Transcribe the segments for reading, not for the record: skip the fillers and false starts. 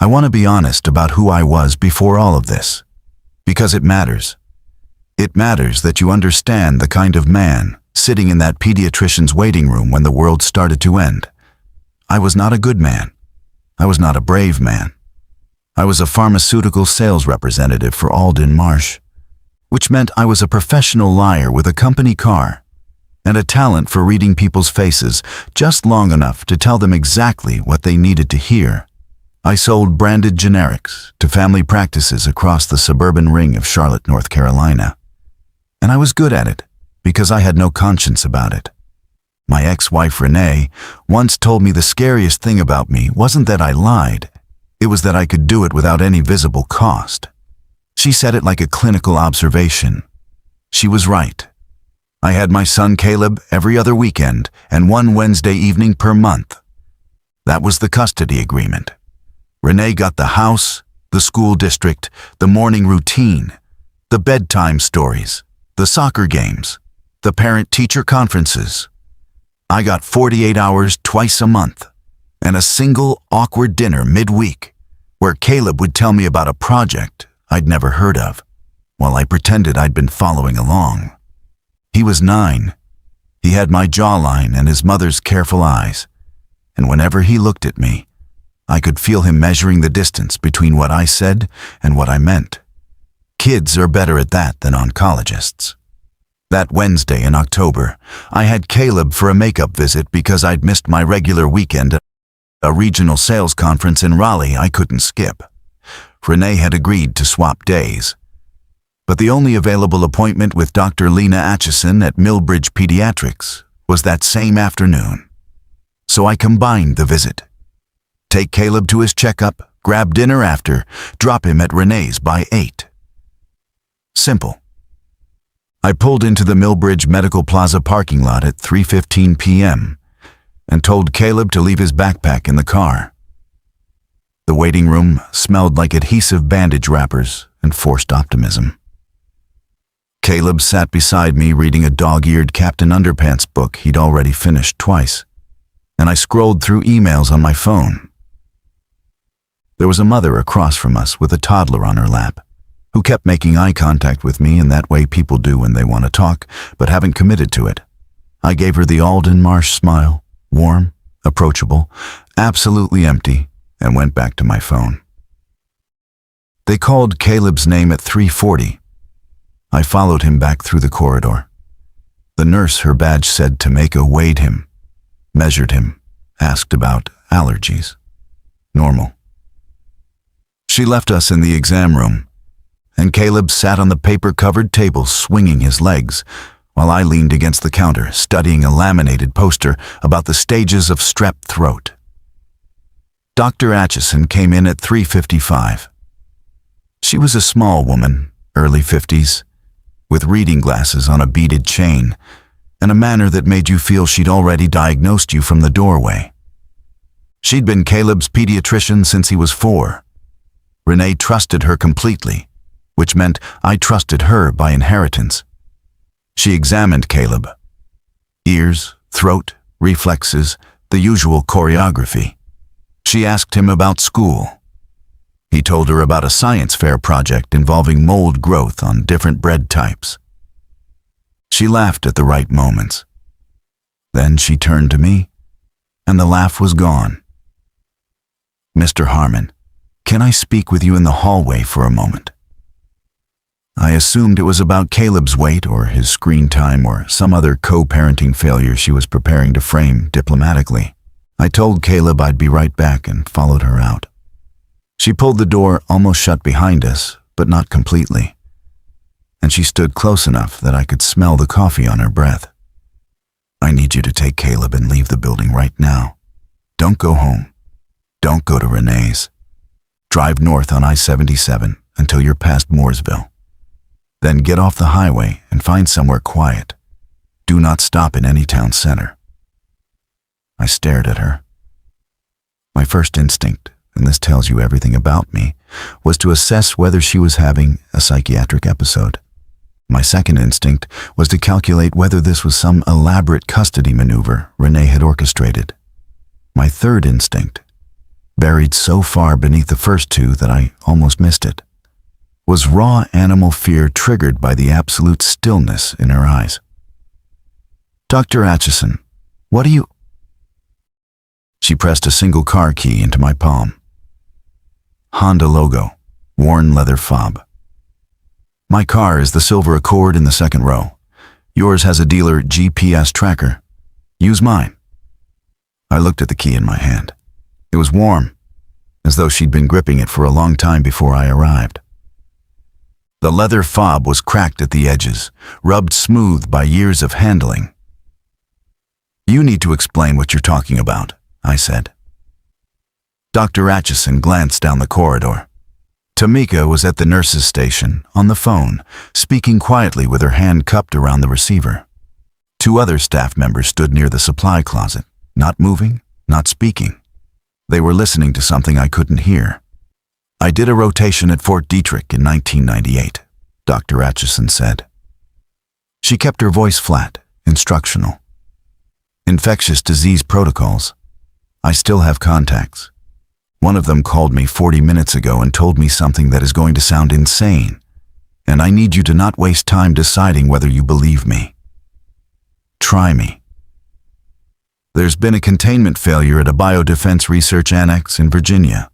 I want to be honest about who I was before all of this. Because it matters. It matters that you understand the kind of man sitting in that pediatrician's waiting room when the world started to end. I was not a good man. I was not a brave man. I was a pharmaceutical sales representative for Alden Marsh, which meant I was a professional liar with a company car and a talent for reading people's faces just long enough to tell them exactly what they needed to hear. I sold branded generics to family practices across the suburban ring of Charlotte, North Carolina. And I was good at it because I had no conscience about it. My ex-wife Renee once told me the scariest thing about me wasn't that I lied, it was that I could do it without any visible cost. She said it like a clinical observation. She was right. I had my son Caleb every other weekend and one Wednesday evening per month. That was the custody agreement. Renee got the house, the school district, the morning routine, the bedtime stories, the soccer games, the parent-teacher conferences. I got 48 hours twice a month, and a single awkward dinner midweek, where Caleb would tell me about a project I'd never heard of, while I pretended I'd been following along. He was 9. He had my jawline and his mother's careful eyes, and whenever he looked at me, I could feel him measuring the distance between what I said and what I meant. Kids are better at that than oncologists. That Wednesday in October, I had Caleb for a makeup visit because I'd missed my regular weekend at a regional sales conference in Raleigh I couldn't skip. Renee had agreed to swap days. But the only available appointment with Dr. Lena Acheson at Millbridge Pediatrics was that same afternoon. So I combined the visit. Take Caleb to his checkup, grab dinner after, drop him at Renee's by 8. Simple. I pulled into the Millbridge Medical Plaza parking lot at 3:15 p.m. and told Caleb to leave his backpack in the car. The waiting room smelled like adhesive bandage wrappers and forced optimism. Caleb sat beside me reading a dog-eared Captain Underpants book he'd already finished twice, and I scrolled through emails on my phone. There was a mother across from us with a toddler on her lap, who kept making eye contact with me in that way people do when they want to talk, but haven't committed to it. I gave her the Alden Marsh smile, warm, approachable, absolutely empty, and went back to my phone. They called Caleb's name at 3:40. I followed him back through the corridor. The nurse her badge said to Tameka weighed him, measured him, asked about allergies. Normal. She left us in the exam room, and Caleb sat on the paper-covered table swinging his legs, while I leaned against the counter studying a laminated poster about the stages of strep throat. Dr. Acheson came in at 3:55. She was a small woman, early 50s, with reading glasses on a beaded chain, and a manner that made you feel she'd already diagnosed you from the doorway. She'd been Caleb's pediatrician since he was 4. Renee trusted her completely, which meant I trusted her by inheritance. She examined Caleb. Ears, throat, reflexes, the usual choreography. She asked him about school. He told her about a science fair project involving mold growth on different bread types. She laughed at the right moments. Then she turned to me, and the laugh was gone. "Mr. Harmon, can I speak with you in the hallway for a moment?" I assumed it was about Caleb's weight or his screen time or some other co-parenting failure she was preparing to frame diplomatically. I told Caleb I'd be right back and followed her out. She pulled the door almost shut behind us, but not completely. And she stood close enough that I could smell the coffee on her breath. "I need you to take Caleb and leave the building right now. Don't go home. Don't go to Renee's. Drive north on I-77 until you're past Mooresville. Then get off the highway and find somewhere quiet. Do not stop in any town center." I stared at her. My first instinct, and this tells you everything about me, was to assess whether she was having a psychiatric episode. My second instinct was to calculate whether this was some elaborate custody maneuver Renee had orchestrated. My third instinct buried so far beneath the first two that I almost missed it, was raw animal fear triggered by the absolute stillness in her eyes. "Dr. Acheson, what do you—" She pressed a single car key into my palm. Honda logo, worn leather fob. "My car is the silver Accord in the second row. Yours has a dealer GPS tracker. Use mine." I looked at the key in my hand. It was warm, as though she'd been gripping it for a long time before I arrived. The leather fob was cracked at the edges, rubbed smooth by years of handling. "You need to explain what you're talking about," I said. Dr. Acheson glanced down the corridor. Tamika was at the nurse's station, on the phone, speaking quietly with her hand cupped around the receiver. Two other staff members stood near the supply closet, not moving, not speaking. They were listening to something I couldn't hear. "I did a rotation at Fort Detrick in 1998, Dr. Acheson said. She kept her voice flat, instructional. "Infectious disease protocols. I still have contacts. One of them called me 40 minutes ago and told me something that is going to sound insane, and I need you to not waste time deciding whether you believe me. Try me. There's been a containment failure at a biodefense research annex in Virginia,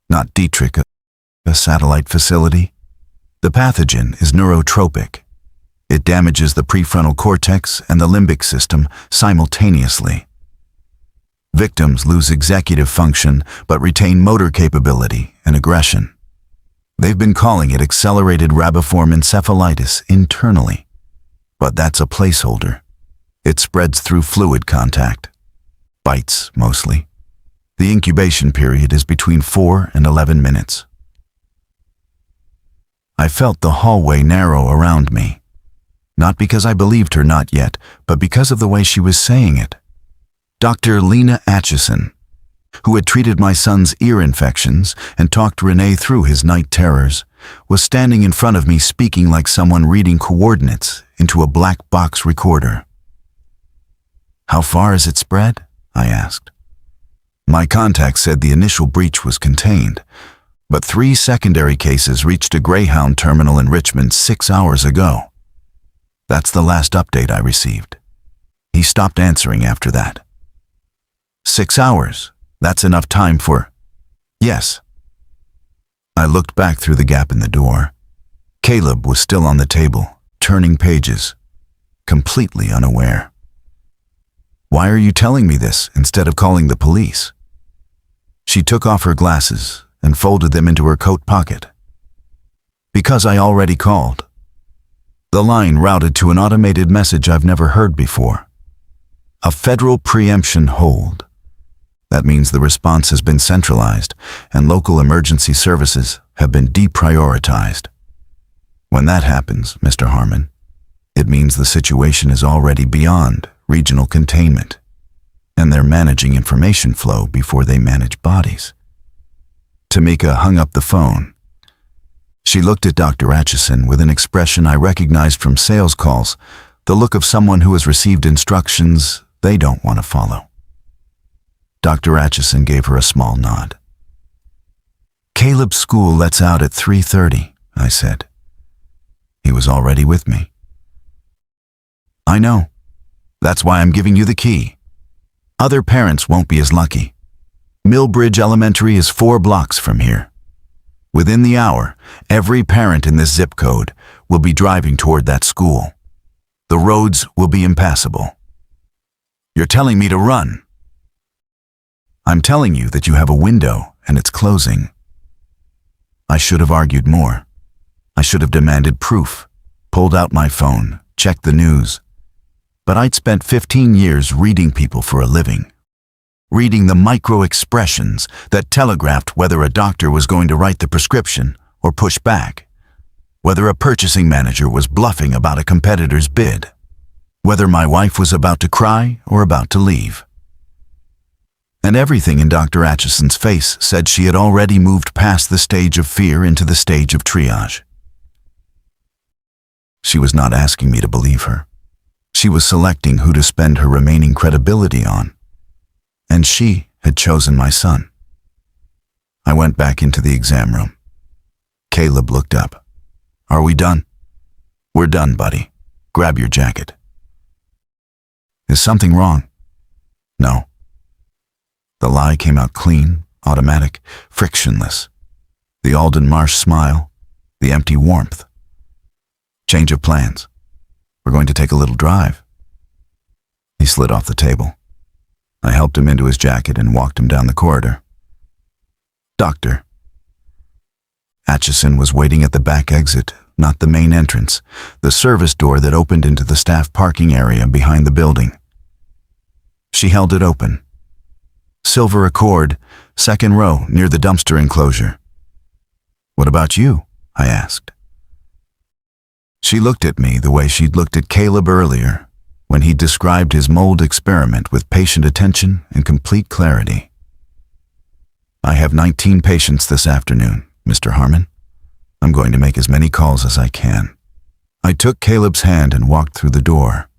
not Detrick, a satellite facility. The pathogen is neurotropic. It damages the prefrontal cortex and the limbic system simultaneously. Victims lose executive function but retain motor capability and aggression. They've been calling it accelerated rabiform encephalitis internally, but that's a placeholder. It spreads through fluid contact. Bites, mostly. The incubation period is between 4 and 11 minutes. I felt the hallway narrow around me. Not because I believed her not yet, but because of the way she was saying it. Dr. Lena Acheson, who had treated my son's ear infections and talked Renee through his night terrors, was standing in front of me speaking like someone reading coordinates into a black box recorder. "How far has it spread?" I asked. My contact said the initial breach was contained, but 3 secondary cases reached a Greyhound terminal in Richmond 6 hours ago. That's the last update I received. He stopped answering after that. 6 hours. That's enough time for— Yes. I looked back through the gap in the door. Caleb was still on the table, turning pages, completely unaware. "Why are you telling me this instead of calling the police?" She took off her glasses and folded them into her coat pocket. "Because I already called." The line routed to an automated message I've never heard before. "A federal preemption hold." That means the response has been centralized and local emergency services have been deprioritized. When that happens, Mr. Harmon, it means the situation is already beyond regional containment, and they're managing information flow before they manage bodies. Tamika hung up the phone. She looked at Dr. Acheson with an expression I recognized from sales calls, the look of someone who has received instructions they don't want to follow. Dr. Acheson gave her a small nod. "Caleb's school lets out at 3:30, I said. He was already with me. "I know. That's why I'm giving you the key. Other parents won't be as lucky. Millbridge Elementary is 4 blocks from here. Within the hour, every parent in this zip code will be driving toward that school. The roads will be impassable." "You're telling me to run." "I'm telling you that you have a window and it's closing." I should have argued more. I should have demanded proof, pulled out my phone, checked the news. But I'd spent 15 years reading people for a living. Reading the micro-expressions that telegraphed whether a doctor was going to write the prescription or push back, whether a purchasing manager was bluffing about a competitor's bid, whether my wife was about to cry or about to leave. And everything in Dr. Acheson's face said she had already moved past the stage of fear into the stage of triage. She was not asking me to believe her. She was selecting who to spend her remaining credibility on. And she had chosen my son. I went back into the exam room. Caleb looked up. "Are we done?" "We're done, buddy. Grab your jacket." "Is something wrong?" "No." The lie came out clean, automatic, frictionless. The Alden Marsh smile, the empty warmth. "Change of plans. We're going to take a little drive." He slid off the table. I helped him into his jacket and walked him down the corridor. "Doctor." Acheson was waiting at the back exit, not the main entrance, the service door that opened into the staff parking area behind the building. She held it open. Silver Accord, second row, near the dumpster enclosure. "What about you?" I asked. She looked at me the way she'd looked at Caleb earlier, when he described his mold experiment with patient attention and complete clarity. "I have 19 patients this afternoon, Mr. Harmon. I'm going to make as many calls as I can." I took Caleb's hand and walked through the door.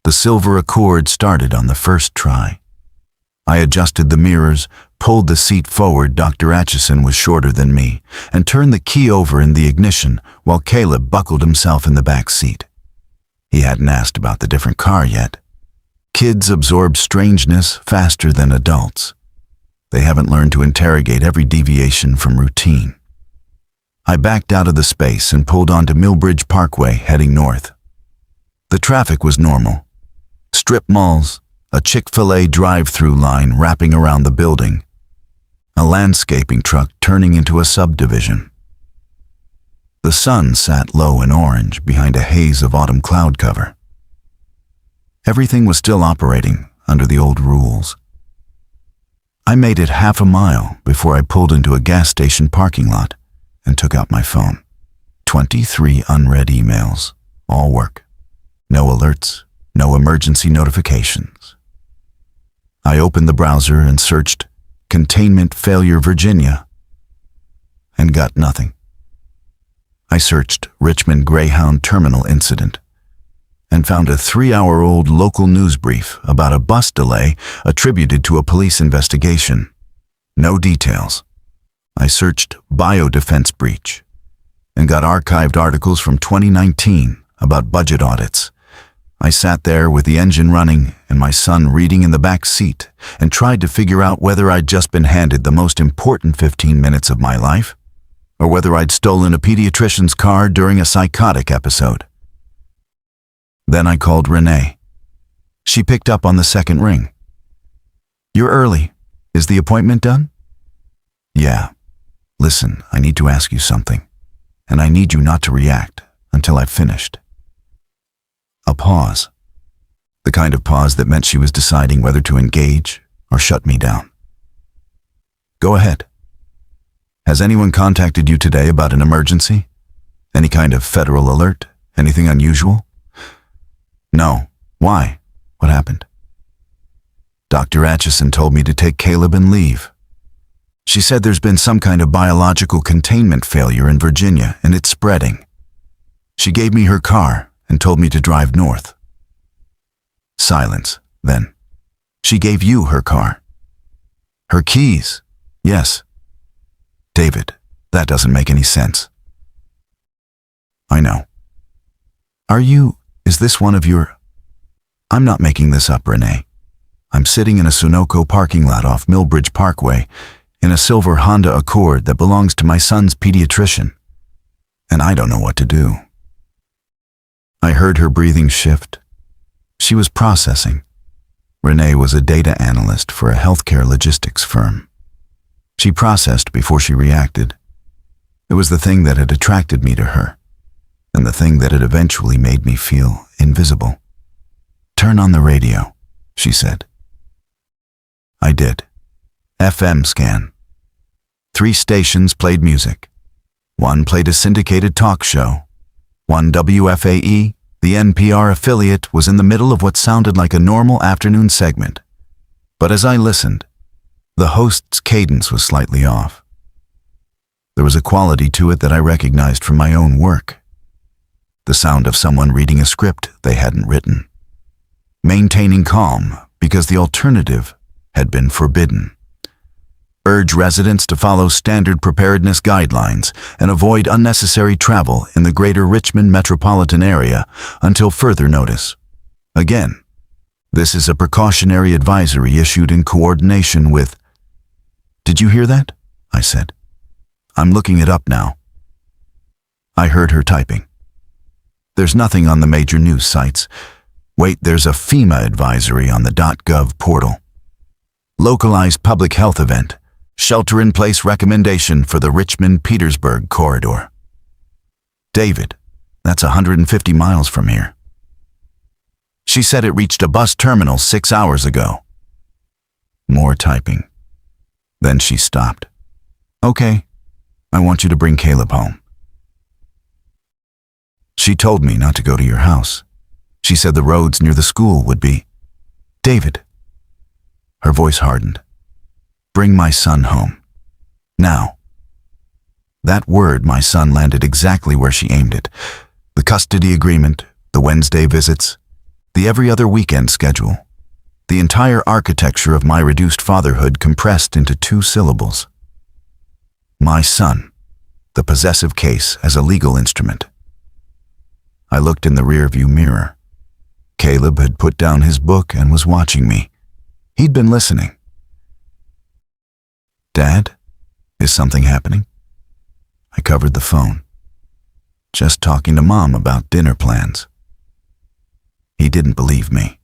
The Silver Accord started on the first try. I adjusted the mirrors, pulled the seat forward. Dr. Acheson was shorter than me, and turned the key over in the ignition while Caleb buckled himself in the back seat. He hadn't asked about the different car yet. Kids absorb strangeness faster than adults. They haven't learned to interrogate every deviation from routine. I backed out of the space and pulled onto Millbridge Parkway, heading north. The traffic was normal. Strip malls, a Chick-fil-A drive-through line wrapping around the building, a landscaping truck turning into a subdivision. The sun sat low and orange behind a haze of autumn cloud cover. Everything was still operating under the old rules. I made it half a mile before I pulled into a gas station parking lot and took out my phone. 23 unread emails, all work. No alerts, no emergency notifications. I opened the browser and searched Containment Failure Virginia and got nothing. I searched Richmond Greyhound Terminal Incident and found a 3-hour-old local news brief about a bus delay attributed to a police investigation. No details. I searched Biodefense Breach and got archived articles from 2019 about budget audits. I sat there with the engine running and my son reading in the back seat and tried to figure out whether I'd just been handed the most important 15 minutes of my life or whether I'd stolen a pediatrician's car during a psychotic episode. Then I called Renee. She picked up on the second ring. "You're early. Is the appointment done?" "Yeah. Listen, I need to ask you something, and I need you not to react until I've finished." A pause. The kind of pause that meant she was deciding whether to engage or shut me down. "Go ahead. Has anyone contacted you today about an emergency? Any kind of federal alert? Anything unusual?" "No. Why? What happened?" "Dr. Acheson told me to take Caleb and leave. She said there's been some kind of biological containment failure in Virginia and it's spreading. She gave me her car and told me to drive north." Silence, then. "She gave you her car?" "Her keys? Yes." "David, that doesn't make any sense." "I know. Is this one of your—" "I'm not making this up, Renee. I'm sitting in a Sunoco parking lot off Millbridge Parkway in a silver Honda Accord that belongs to my son's pediatrician, and I don't know what to do." I heard her breathing shift. She was processing. Renee was a data analyst for a healthcare logistics firm. She processed before she reacted. It was the thing that had attracted me to her, and the thing that had eventually made me feel invisible. "Turn on the radio," she said. I did. FM scan. 3 stations played music. 1 played a syndicated talk show. 1 WFAE, the NPR affiliate, was in the middle of what sounded like a normal afternoon segment. But as I listened, the host's cadence was slightly off. There was a quality to it that I recognized from my own work. The sound of someone reading a script they hadn't written. Maintaining calm because the alternative had been forbidden. urge residents to follow standard preparedness guidelines and avoid unnecessary travel in the greater Richmond metropolitan area until further notice. Again, this is a precautionary advisory issued in coordination with... Did you hear that? I said. I'm looking it up now. I heard her typing. There's nothing on the major news sites. Wait, there's a FEMA advisory on the .gov portal. Localized public health event. Shelter-in-place recommendation for the Richmond-Petersburg corridor. David, that's 150 miles from here. She said it reached a bus terminal 6 hours ago. More typing. Then she stopped. Okay, I want you to bring Caleb home. She told me not to go to your house. She said the roads near the school would be... David. Her voice hardened. Bring my son home. Now. That word, my son, landed exactly where she aimed it. The custody agreement, the Wednesday visits, the every other weekend schedule. The entire architecture of my reduced fatherhood compressed into 2 syllables. My son. The possessive case as a legal instrument. I looked in the rearview mirror. Caleb had put down his book and was watching me. He'd been listening. Dad, is something happening? I covered the phone. Just talking to Mom about dinner plans. He didn't believe me.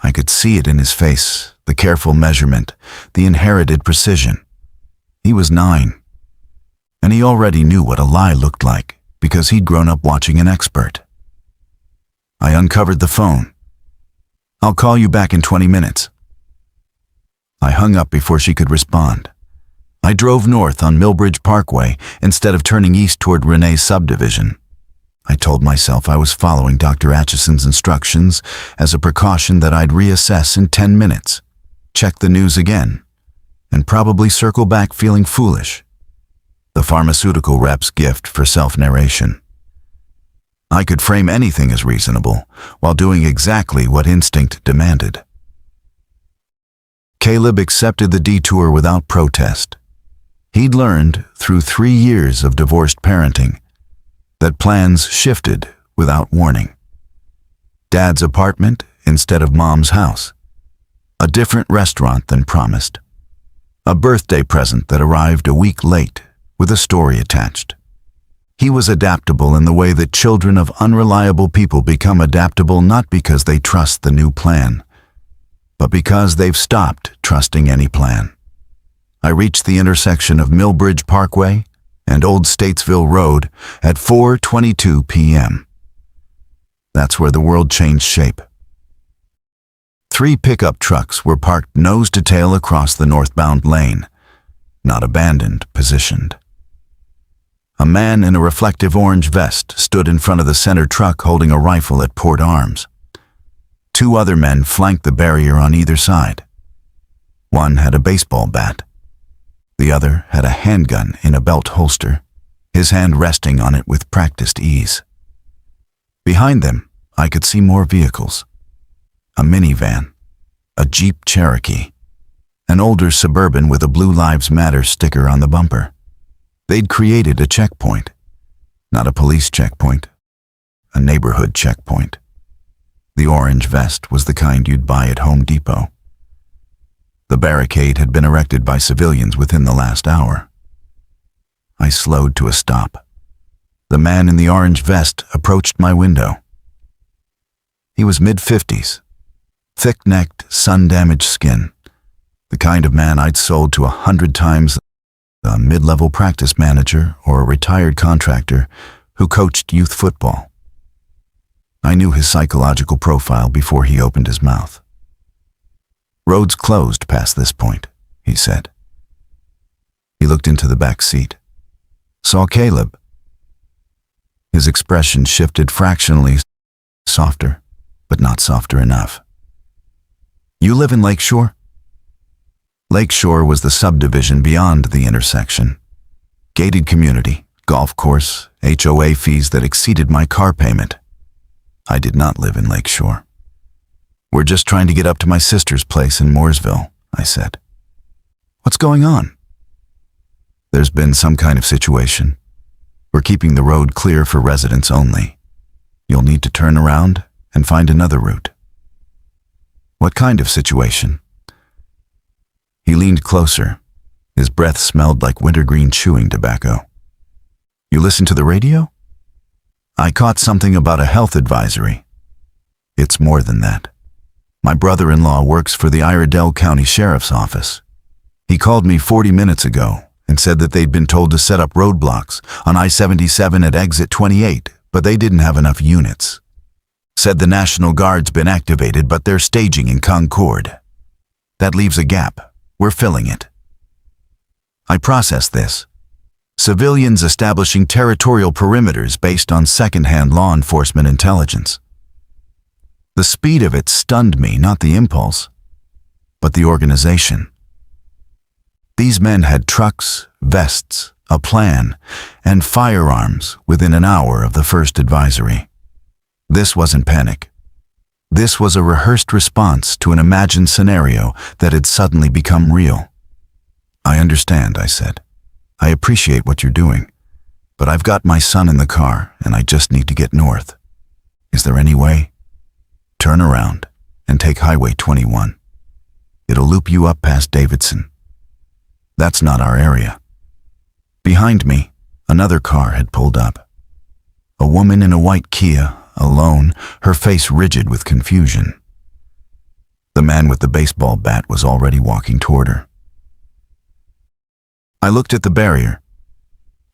I could see it in his face, the careful measurement, the inherited precision. He was 9, and he already knew what a lie looked like because he'd grown up watching an expert. I uncovered the phone. I'll call you back in 20 minutes. I hung up before she could respond. I drove north on Millbridge Parkway instead of turning east toward Renee's subdivision. I told myself I was following Dr. Acheson's instructions as a precaution that I'd reassess in 10 minutes, check the news again, and probably circle back feeling foolish. The pharmaceutical rep's gift for self-narration. I could frame anything as reasonable while doing exactly what instinct demanded. Caleb accepted the detour without protest. He'd learned, through 3 years of divorced parenting, that plans shifted without warning. Dad's apartment instead of Mom's house. A different restaurant than promised. A birthday present that arrived a week late with a story attached. He was adaptable in the way that children of unreliable people become adaptable not because they trust the new plan, but because they've stopped trusting any plan. I reached the intersection of Millbridge Parkway and Old Statesville Road at 4:22 p.m. That's where the world changed shape. 3 pickup trucks were parked nose to tail across the northbound lane, not abandoned, positioned. A man in a reflective orange vest stood in front of the center truck holding a rifle at port arms. 2 other men flanked the barrier on either side. One had a baseball bat. The other had a handgun in a belt holster, his hand resting on it with practiced ease. Behind them, I could see more vehicles. A minivan, a Jeep Cherokee, an older Suburban with a Blue Lives Matter sticker on the bumper. They'd created a checkpoint, not a police checkpoint, a neighborhood checkpoint. The orange vest was the kind you'd buy at Home Depot. The barricade had been erected by civilians within the last hour. I slowed to a stop. The man in the orange vest approached my window. He was mid-50s, thick-necked, sun-damaged skin, the kind of man I'd sold to 100 times, a mid-level practice manager or a retired contractor who coached youth football. I knew his psychological profile before he opened his mouth. Roads closed past this point, he said. He looked into the back seat. Saw Caleb. His expression shifted fractionally, softer, but not softer enough. You live in Lakeshore? Lakeshore was the subdivision beyond the intersection. Gated community, golf course, HOA fees that exceeded my car payment. I did not live in Lakeshore. We're just trying to get up to my sister's place in Mooresville, I said. What's going on? There's been some kind of situation. We're keeping the road clear for residents only. You'll need to turn around and find another route. What kind of situation? He leaned closer. His breath smelled like wintergreen chewing tobacco. You listen to the radio? I caught something about a health advisory. It's more than that. My brother-in-law works for the Iredell County Sheriff's Office. He called me 40 minutes ago and said that they'd been told to set up roadblocks on I-77 at exit 28, but they didn't have enough units. Said the National Guard's been activated, but they're staging in Concord. That leaves a gap. We're filling it. I processed this. Civilians establishing territorial perimeters based on second-hand law enforcement intelligence. The speed of it stunned me, not the impulse, but the organization. These men had trucks, vests, a plan, and firearms within an hour of the first advisory. This wasn't panic. This was a rehearsed response to an imagined scenario that had suddenly become real. I understand, I said. I appreciate what you're doing, but I've got my son in the car and I just need to get north. Is there any way? Turn around and take Highway 21. It'll loop you up past Davidson. That's not our area. Behind me, another car had pulled up. A woman in a white Kia, alone, her face rigid with confusion. The man with the baseball bat was already walking toward her. I looked at the barrier.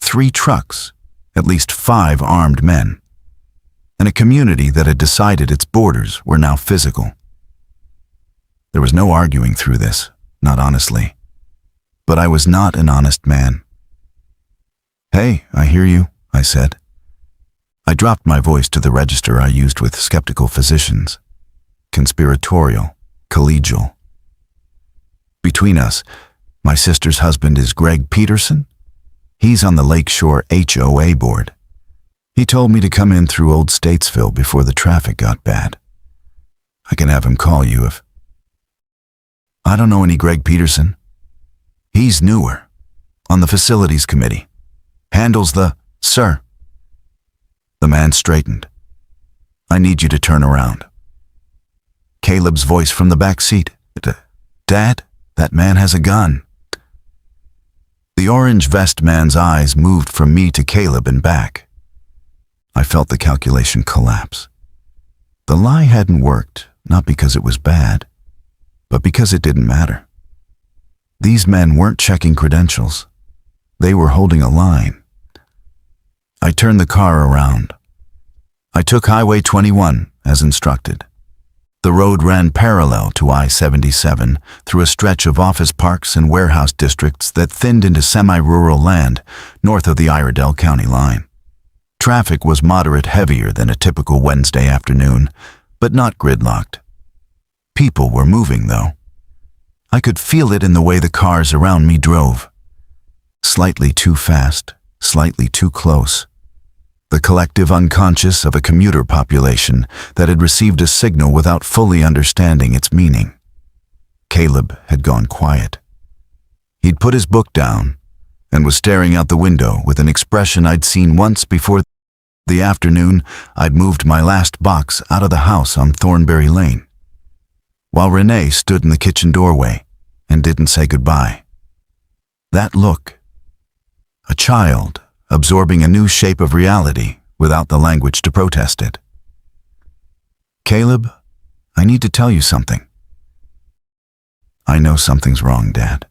3 trucks, at least 5 armed men, and a community that had decided its borders were now physical. There was no arguing through this, not honestly. But I was not an honest man. Hey, I hear you, I said. I dropped my voice to the register I used with skeptical physicians. Conspiratorial, collegial. Between us, my sister's husband is Greg Peterson. He's on the Lakeshore HOA board. He told me to come in through Old Statesville before the traffic got bad. I can have him call you if... I don't know any Greg Peterson. He's newer, on the facilities committee. Handles the... Sir. The man straightened. I need you to turn around. Caleb's voice from the back seat. Dad, that man has a gun. The orange vest man's eyes moved from me to Caleb and back. I felt the calculation collapse. The lie hadn't worked, not because it was bad, but because it didn't matter. These men weren't checking credentials. They were holding a line. I turned the car around. I took Highway 21 as instructed. The road ran parallel to I-77 through a stretch of office parks and warehouse districts that thinned into semi-rural land north of the Iredell County line. Traffic was moderate heavier than a typical Wednesday afternoon, but not gridlocked. People were moving, though. I could feel it in the way the cars around me drove. Slightly too fast, slightly too close. The collective unconscious of a commuter population that had received a signal without fully understanding its meaning. Caleb had gone quiet. He'd put his book down and was staring out the window with an expression I'd seen once before the afternoon I'd moved my last box out of the house on Thornberry Lane, while Renee stood in the kitchen doorway and didn't say goodbye. That look, a child absorbing a new shape of reality without the language to protest it. Caleb, I need to tell you something. I know something's wrong, Dad.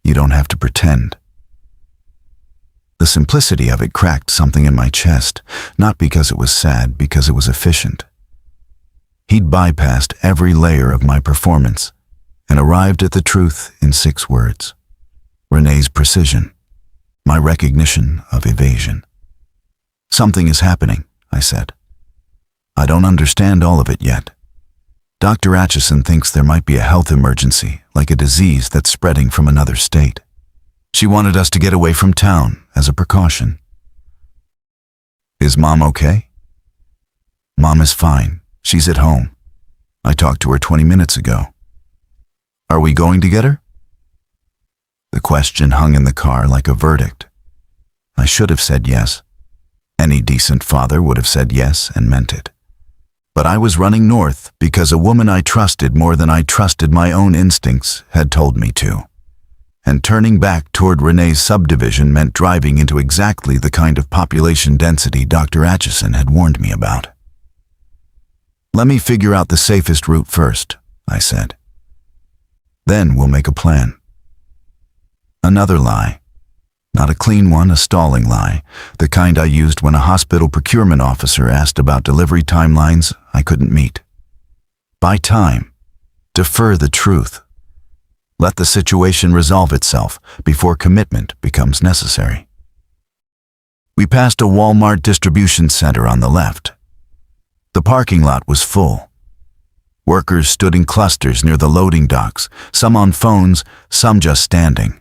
You don't have to pretend. The simplicity of it cracked something in my chest, not because it was sad, because it was efficient. He'd bypassed every layer of my performance and arrived at the truth in 6 words. Renee's precision, my recognition of evasion. Something is happening, I said. I don't understand all of it yet. Dr. Acheson thinks there might be a health emergency, like a disease that's spreading from another state. She wanted us to get away from town as a precaution. Is Mom okay? Mom is fine. She's at home. I talked to her 20 minutes ago. Are we going to get her? The question hung in the car like a verdict. I should have said yes. Any decent father would have said yes and meant it. But I was running north because a woman I trusted more than I trusted my own instincts had told me to. And turning back toward Renee's subdivision meant driving into exactly the kind of population density Dr. Acheson had warned me about. "Let me figure out the safest route first," I said. "Then we'll make a plan." Another lie. Not a clean one, a stalling lie, the kind I used when a hospital procurement officer asked about delivery timelines I couldn't meet. Buy time. Defer the truth. Let the situation resolve itself before commitment becomes necessary. We passed a Walmart distribution center on the left. The parking lot was full. Workers stood in clusters near the loading docks, some on phones, some just standing.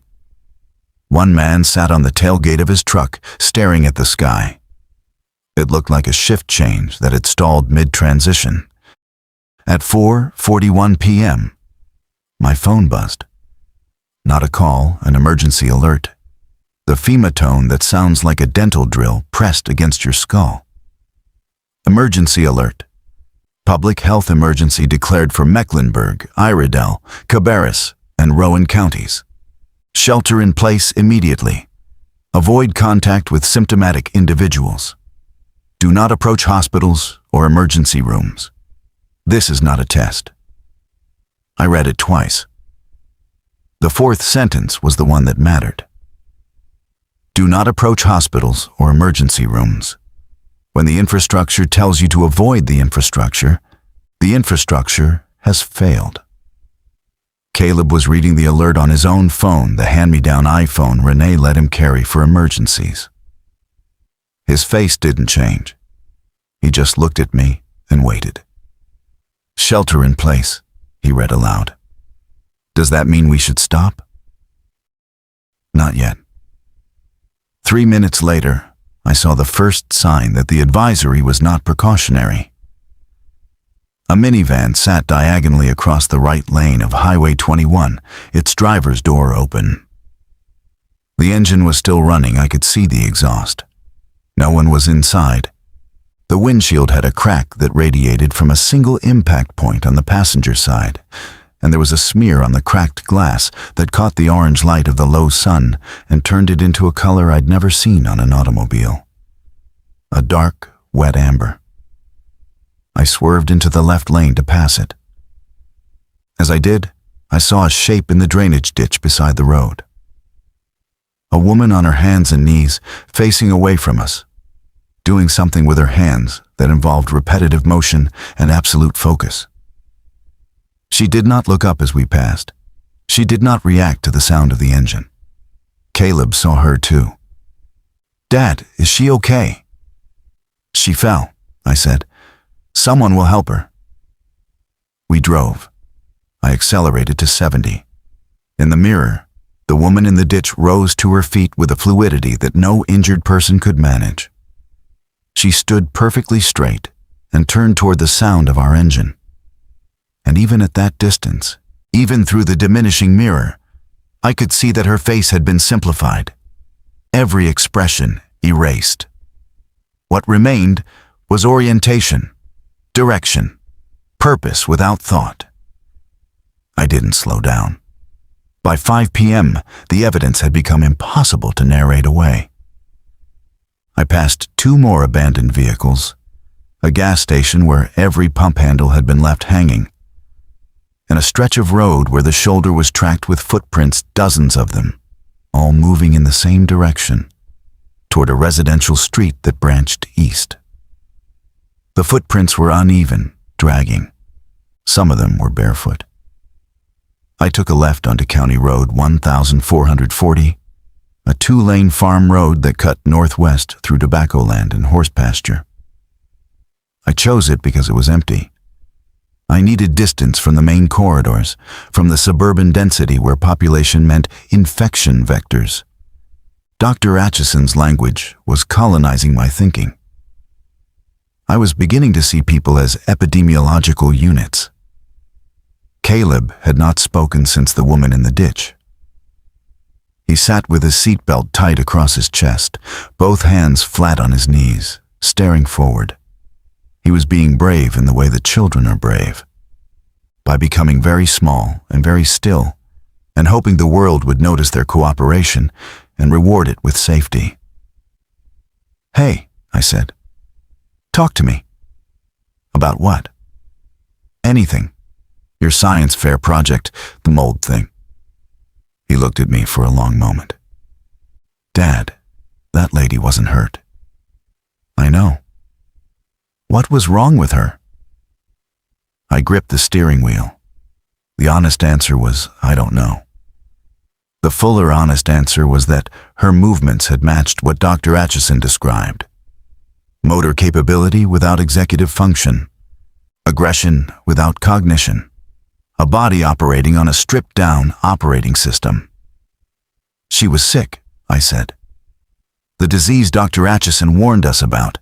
One man sat on the tailgate of his truck, staring at the sky. It looked like a shift change that had stalled mid-transition. At 4:41 p.m., my phone buzzed. Not a call, an emergency alert. The FEMA tone that sounds like a dental drill pressed against your skull. Emergency alert. Public health emergency declared for Mecklenburg, Iredell, Cabarrus, and Rowan counties. Shelter in place immediately. Avoid contact with symptomatic individuals. Do not approach hospitals or emergency rooms. This is not a test. I read it twice. The fourth sentence was the one that mattered. Do not approach hospitals or emergency rooms. When the infrastructure tells you to avoid the infrastructure has failed. Caleb was reading the alert on his own phone, the hand-me-down iPhone Renee let him carry for emergencies. His face didn't change. He just looked at me and waited. Shelter in place, he read aloud. Does that mean we should stop? Not yet. 3 minutes later, I saw the first sign that the advisory was not precautionary. A minivan sat diagonally across the right lane of Highway 21, its driver's door open. The engine was still running. I could see the exhaust. No one was inside. The windshield had a crack that radiated from a single impact point on the passenger side, and there was a smear on the cracked glass that caught the orange light of the low sun and turned it into a color I'd never seen on an automobile. A dark, wet amber. I swerved into the left lane to pass it. As I did, I saw a shape in the drainage ditch beside the road. A woman on her hands and knees, facing away from us, doing something with her hands that involved repetitive motion and absolute focus. She did not look up as we passed. She did not react to the sound of the engine. Caleb saw her too. "Dad, is she okay?" "She fell," I said. "Someone will help her." We drove. I accelerated to 70. In the mirror, the woman in the ditch rose to her feet with a fluidity that no injured person could manage. She stood perfectly straight and turned toward the sound of our engine. And even at that distance, even through the diminishing mirror, I could see that her face had been simplified. Every expression erased. What remained was orientation, direction, purpose without thought. I didn't slow down. By 5 p.m., the evidence had become impossible to narrate away. I passed 2 more abandoned vehicles, a gas station where every pump handle had been left hanging, and a stretch of road where the shoulder was tracked with footprints, dozens of them, all moving in the same direction, toward a residential street that branched east. The footprints were uneven, dragging. Some of them were barefoot. I took a left onto County Road 1440, a 2-lane farm road that cut northwest through tobacco land and horse pasture. I chose it because it was empty. I needed distance from the main corridors, from the suburban density where population meant infection vectors. Dr. Acheson's language was colonizing my thinking. I was beginning to see people as epidemiological units. Caleb had not spoken since the woman in the ditch. He sat with his seatbelt tight across his chest, both hands flat on his knees, staring forward. He was being brave in the way that children are brave, by becoming very small and very still, and hoping the world would notice their cooperation and reward it with safety. "Hey," I said. "Talk to me." "About what?" "Anything. Your science fair project, the mold thing." He looked at me for a long moment. "Dad, that lady wasn't hurt." "I know." "What was wrong with her?" I gripped the steering wheel. The honest answer was, I don't know. The fuller honest answer was that her movements had matched what Dr. Acheson described. Motor capability without executive function. Aggression without cognition. A body operating on a stripped-down operating system. "She was sick," I said. "The disease Dr. Acheson warned us about.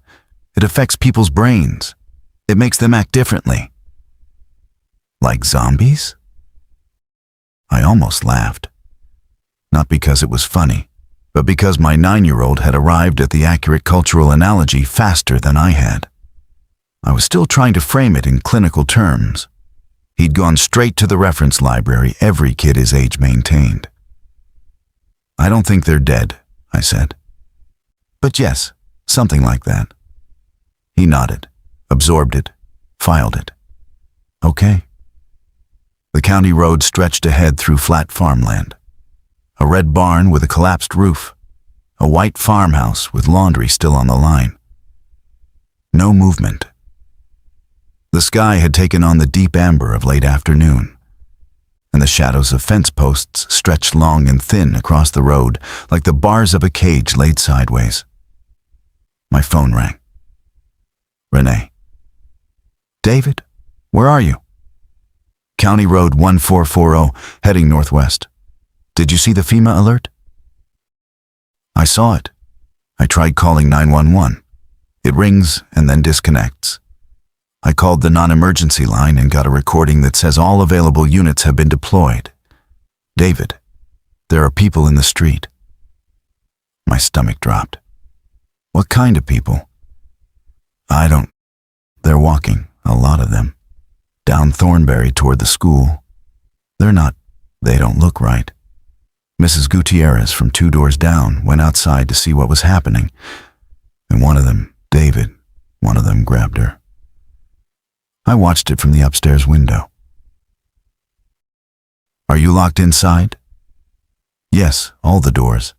It affects people's brains. It makes them act differently." "Like zombies?" I almost laughed. Not because it was funny, but because my 9-year-old had arrived at the accurate cultural analogy faster than I had. I was still trying to frame it in clinical terms. He'd gone straight to the reference library every kid his age maintained. "I don't think they're dead," I said. "But yes, something like that." He nodded, absorbed it, filed it. "Okay." The county road stretched ahead through flat farmland. A red barn with a collapsed roof. A white farmhouse with laundry still on the line. No movement. The sky had taken on the deep amber of late afternoon, and the shadows of fence posts stretched long and thin across the road like the bars of a cage laid sideways. My phone rang. Renee. "David, where are you?" "County Road 1440, heading northwest. Did you see the FEMA alert?" "I saw it. I tried calling 911. It rings and then disconnects. I called the non-emergency line and got a recording that says all available units have been deployed. David, there are people in the street." My stomach dropped. "What kind of people?" They're walking, a lot of them, down Thornberry toward the school. They don't look right. Mrs. Gutierrez from 2 doors down went outside to see what was happening, and one of them grabbed her. I watched it from the upstairs window. "Are you locked inside?" "Yes, all the doors.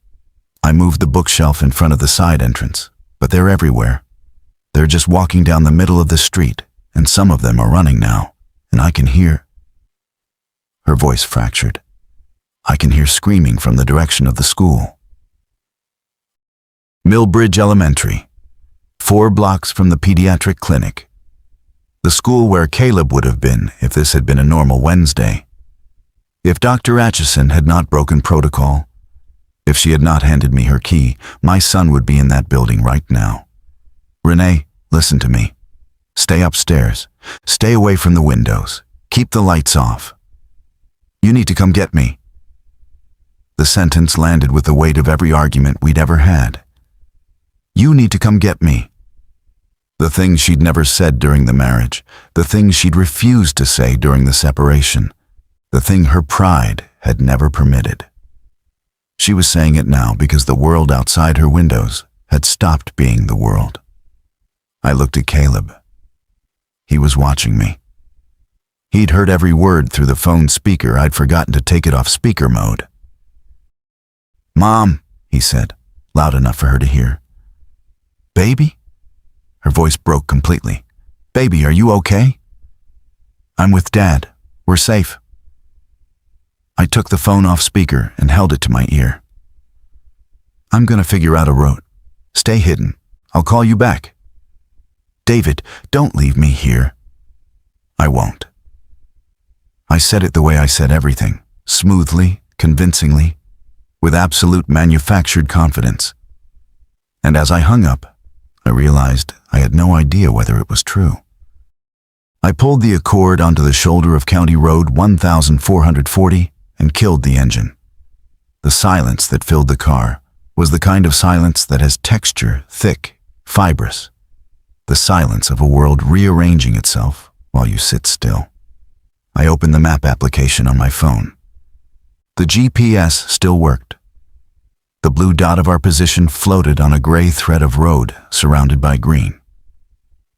I moved the bookshelf in front of the side entrance, but they're everywhere. They're just walking down the middle of the street, and some of them are running now, and I can hear..." Her voice fractured. "I can hear screaming from the direction of the school." Millbridge Elementary, 4 blocks from the pediatric clinic. The school where Caleb would have been if this had been a normal Wednesday. If Dr. Acheson had not broken protocol, if she had not handed me her key, my son would be in that building right now. "Renee, listen to me. Stay upstairs. Stay away from the windows. Keep the lights off. You need to come get me." The sentence landed with the weight of every argument we'd ever had. You need to come get me. The things she'd never said during the marriage, the things she'd refused to say during the separation, the thing her pride had never permitted. She was saying it now because the world outside her windows had stopped being the world. I looked at Caleb. He was watching me. He'd heard every word through the phone speaker. I'd forgotten to take it off speaker mode. "Mom," he said, loud enough for her to hear. "Baby?" Her voice broke completely. "Baby, are you okay?" "I'm with Dad. We're safe." I took the phone off speaker and held it to my ear. "I'm gonna figure out a route. Stay hidden. I'll call you back." "David, don't leave me here." "I won't." I said it the way I said everything, smoothly, convincingly, with absolute manufactured confidence. And as I hung up, I realized I had no idea whether it was true. I pulled the Accord onto the shoulder of County Road 1440 and killed the engine. The silence that filled the car was the kind of silence that has texture, thick, fibrous. The silence of a world rearranging itself while you sit still. I opened the map application on my phone. The GPS still worked. The blue dot of our position floated on a gray thread of road surrounded by green.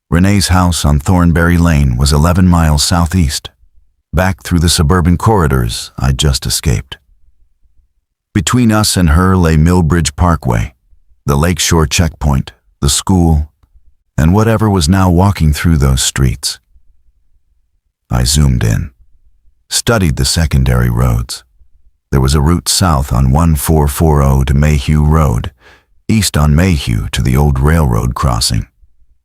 Renee's house on Thornberry Lane was 11 miles southeast, back through the suburban corridors I'd just escaped. Between us and her lay Millbridge Parkway, the lakeshore checkpoint, the school, and whatever was now walking through those streets. I zoomed in, studied the secondary roads. There was a route south on 1440 to Mayhew Road, east on Mayhew to the old railroad crossing,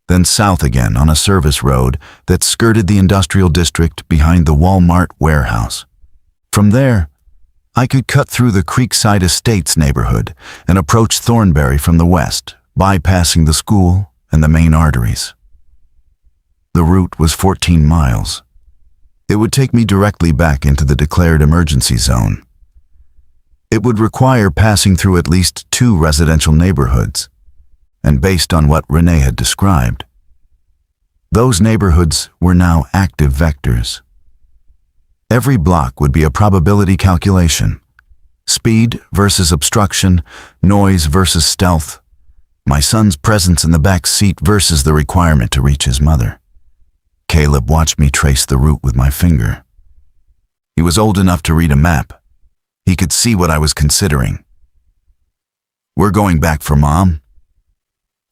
then south again on a service road that skirted the industrial district behind the Walmart warehouse. From there, I could cut through the Creekside Estates neighborhood and approach Thornberry from the west, bypassing the school and the main arteries. The route was 14 miles. It would take me directly back into the declared emergency zone. It would require passing through at least 2 residential neighborhoods, and based on what Renee had described, those neighborhoods were now active vectors. Every block would be a probability calculation. Speed versus obstruction, noise versus stealth, my son's presence in the back seat versus the requirement to reach his mother. Caleb watched me trace the route with my finger. He was old enough to read a map. He could see what I was considering. We're going back for Mom.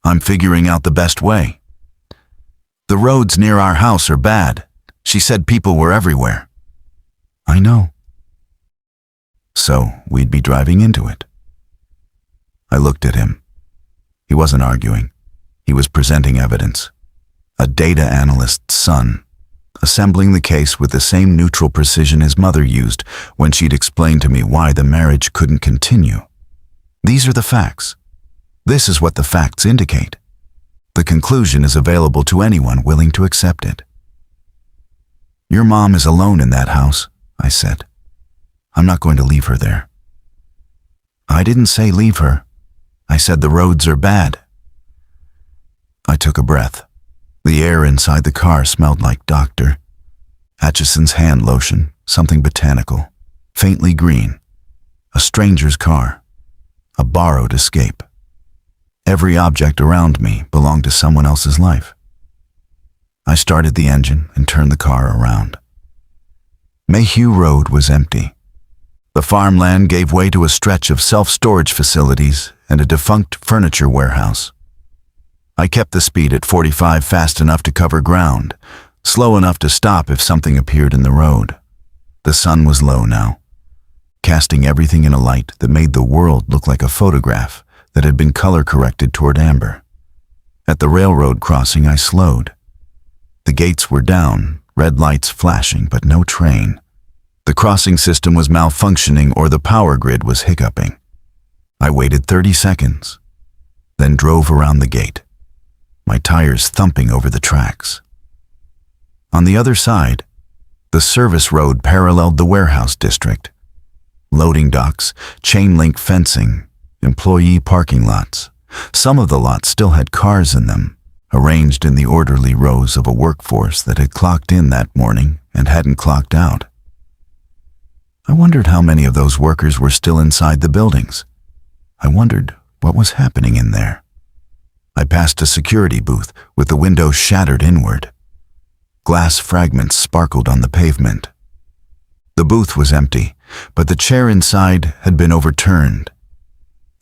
I'm figuring out the best way. The roads near our house are bad. She said people were everywhere. I know. So we'd be driving into it. I looked at him. He wasn't arguing. He was presenting evidence. A data analyst's son, assembling the case with the same neutral precision his mother used when she'd explained to me why the marriage couldn't continue. These are the facts. This is what the facts indicate. The conclusion is available to anyone willing to accept it. Your mom is alone in that house, I said. I'm not going to leave her there. I didn't say leave her. I said the roads are bad. I took a breath. The air inside the car smelled like Dr. Acheson's hand lotion, something botanical, faintly green. A stranger's car. A borrowed escape. Every object around me belonged to someone else's life. I started the engine and turned the car around. Mayhew Road was empty. The farmland gave way to a stretch of self-storage facilities and a defunct furniture warehouse. I kept the speed at 45 fast enough to cover ground, slow enough to stop if something appeared in the road. The sun was low now, casting everything in a light that made the world look like a photograph that had been color-corrected toward amber. At the railroad crossing, I slowed. The gates were down, red lights flashing, but no train. The crossing system was malfunctioning or the power grid was hiccuping. I waited 30 seconds, then drove around the gate, my tires thumping over the tracks. On the other side, the service road paralleled the warehouse district. Loading docks, chain-link fencing, employee parking lots. Some of the lots still had cars in them, arranged in the orderly rows of a workforce that had clocked in that morning and hadn't clocked out. I wondered how many of those workers were still inside the buildings. I wondered what was happening in there. I passed a security booth with the windows shattered inward. Glass fragments sparkled on the pavement. The booth was empty, but the chair inside had been overturned,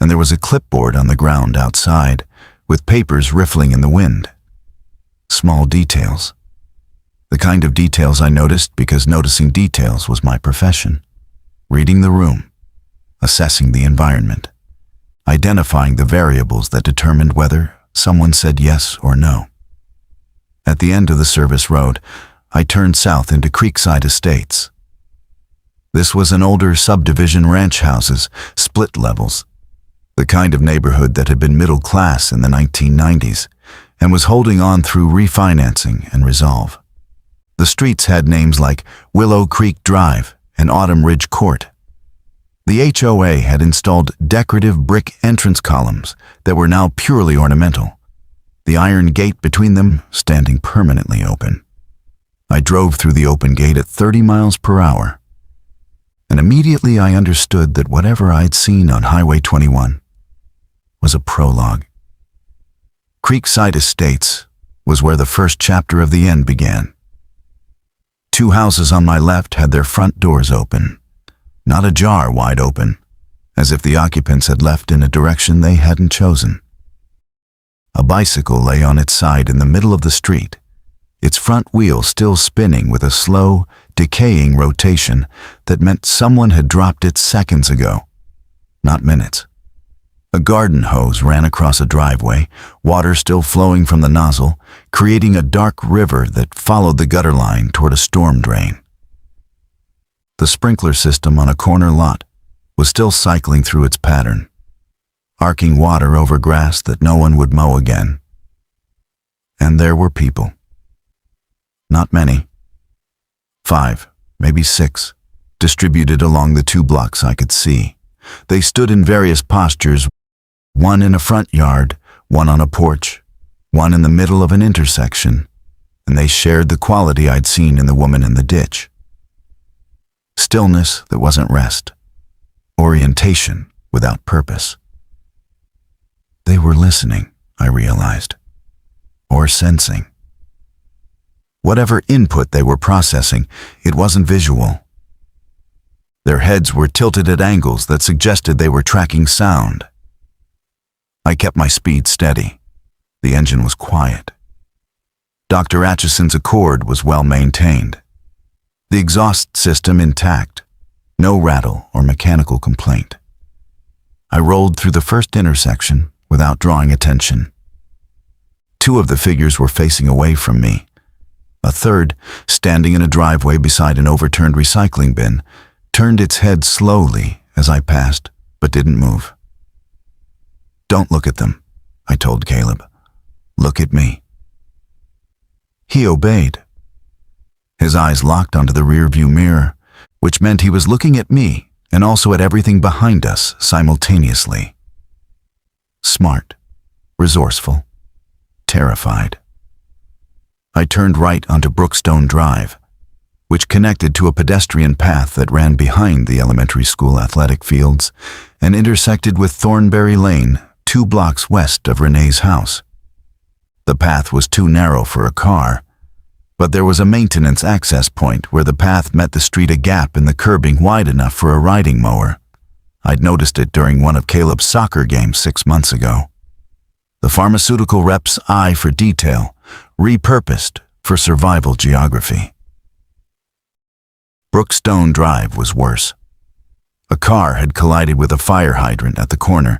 and there was a clipboard on the ground outside, with papers riffling in the wind. Small details. The kind of details I noticed because noticing details was my profession. Reading the room, assessing the environment, identifying the variables that determined whether someone said yes or no. At the end of the service road, I turned south into Creekside Estates. This was an older subdivision ranch houses, split levels, the kind of neighborhood that had been middle class in the 1990s and was holding on through refinancing and resolve. The streets had names like Willow Creek Drive and Autumn Ridge Court. The HOA had installed decorative brick entrance columns that were now purely ornamental, the iron gate between them standing permanently open. I drove through the open gate at 30 miles per hour, and immediately I understood that whatever I'd seen on Highway 21 was a prologue. Creekside Estates was where the first chapter of the end began. 2 houses on my left had their front doors open, not ajar wide open, as if the occupants had left in a direction they hadn't chosen. A bicycle lay on its side in the middle of the street, its front wheel still spinning with a slow, decaying rotation that meant someone had dropped it seconds ago, not minutes. A garden hose ran across a driveway, water still flowing from the nozzle, creating a dark river that followed the gutter line toward a storm drain. The sprinkler system on a corner lot was still cycling through its pattern, arcing water over grass that no one would mow again. And there were people. Not many. 5, maybe 6, distributed along the 2 blocks I could see. They stood in various postures, one in a front yard, one on a porch, one in the middle of an intersection, and they shared the quality I'd seen in the woman in the ditch. Stillness that wasn't rest. Orientation without purpose. They were listening, I realized, or sensing. Whatever input they were processing, it wasn't visual. Their heads were tilted at angles that suggested they were tracking sound. I kept my speed steady. The engine was quiet. Dr. Acheson's Accord was well maintained. The exhaust system intact. No rattle or mechanical complaint. I rolled through the first intersection without drawing attention. 2 of the figures were facing away from me. A third, standing in a driveway beside an overturned recycling bin, turned its head slowly as I passed, but didn't move. "Don't look at them," I told Caleb. "Look at me." He obeyed. His eyes locked onto the rearview mirror, which meant he was looking at me and also at everything behind us simultaneously. Smart, resourceful, terrified. I turned right onto Brookstone Drive, which connected to a pedestrian path that ran behind the elementary school athletic fields and intersected with Thornberry Lane 2 blocks west of Renee's house. The path was too narrow for a car, but there was a maintenance access point where the path met the street, a gap in the curbing wide enough for a riding mower. I'd noticed it during one of Caleb's soccer games 6 months ago. The pharmaceutical rep's eye for detail, repurposed for survival geography. Brookstone Drive was worse. A car had collided with a fire hydrant at the corner,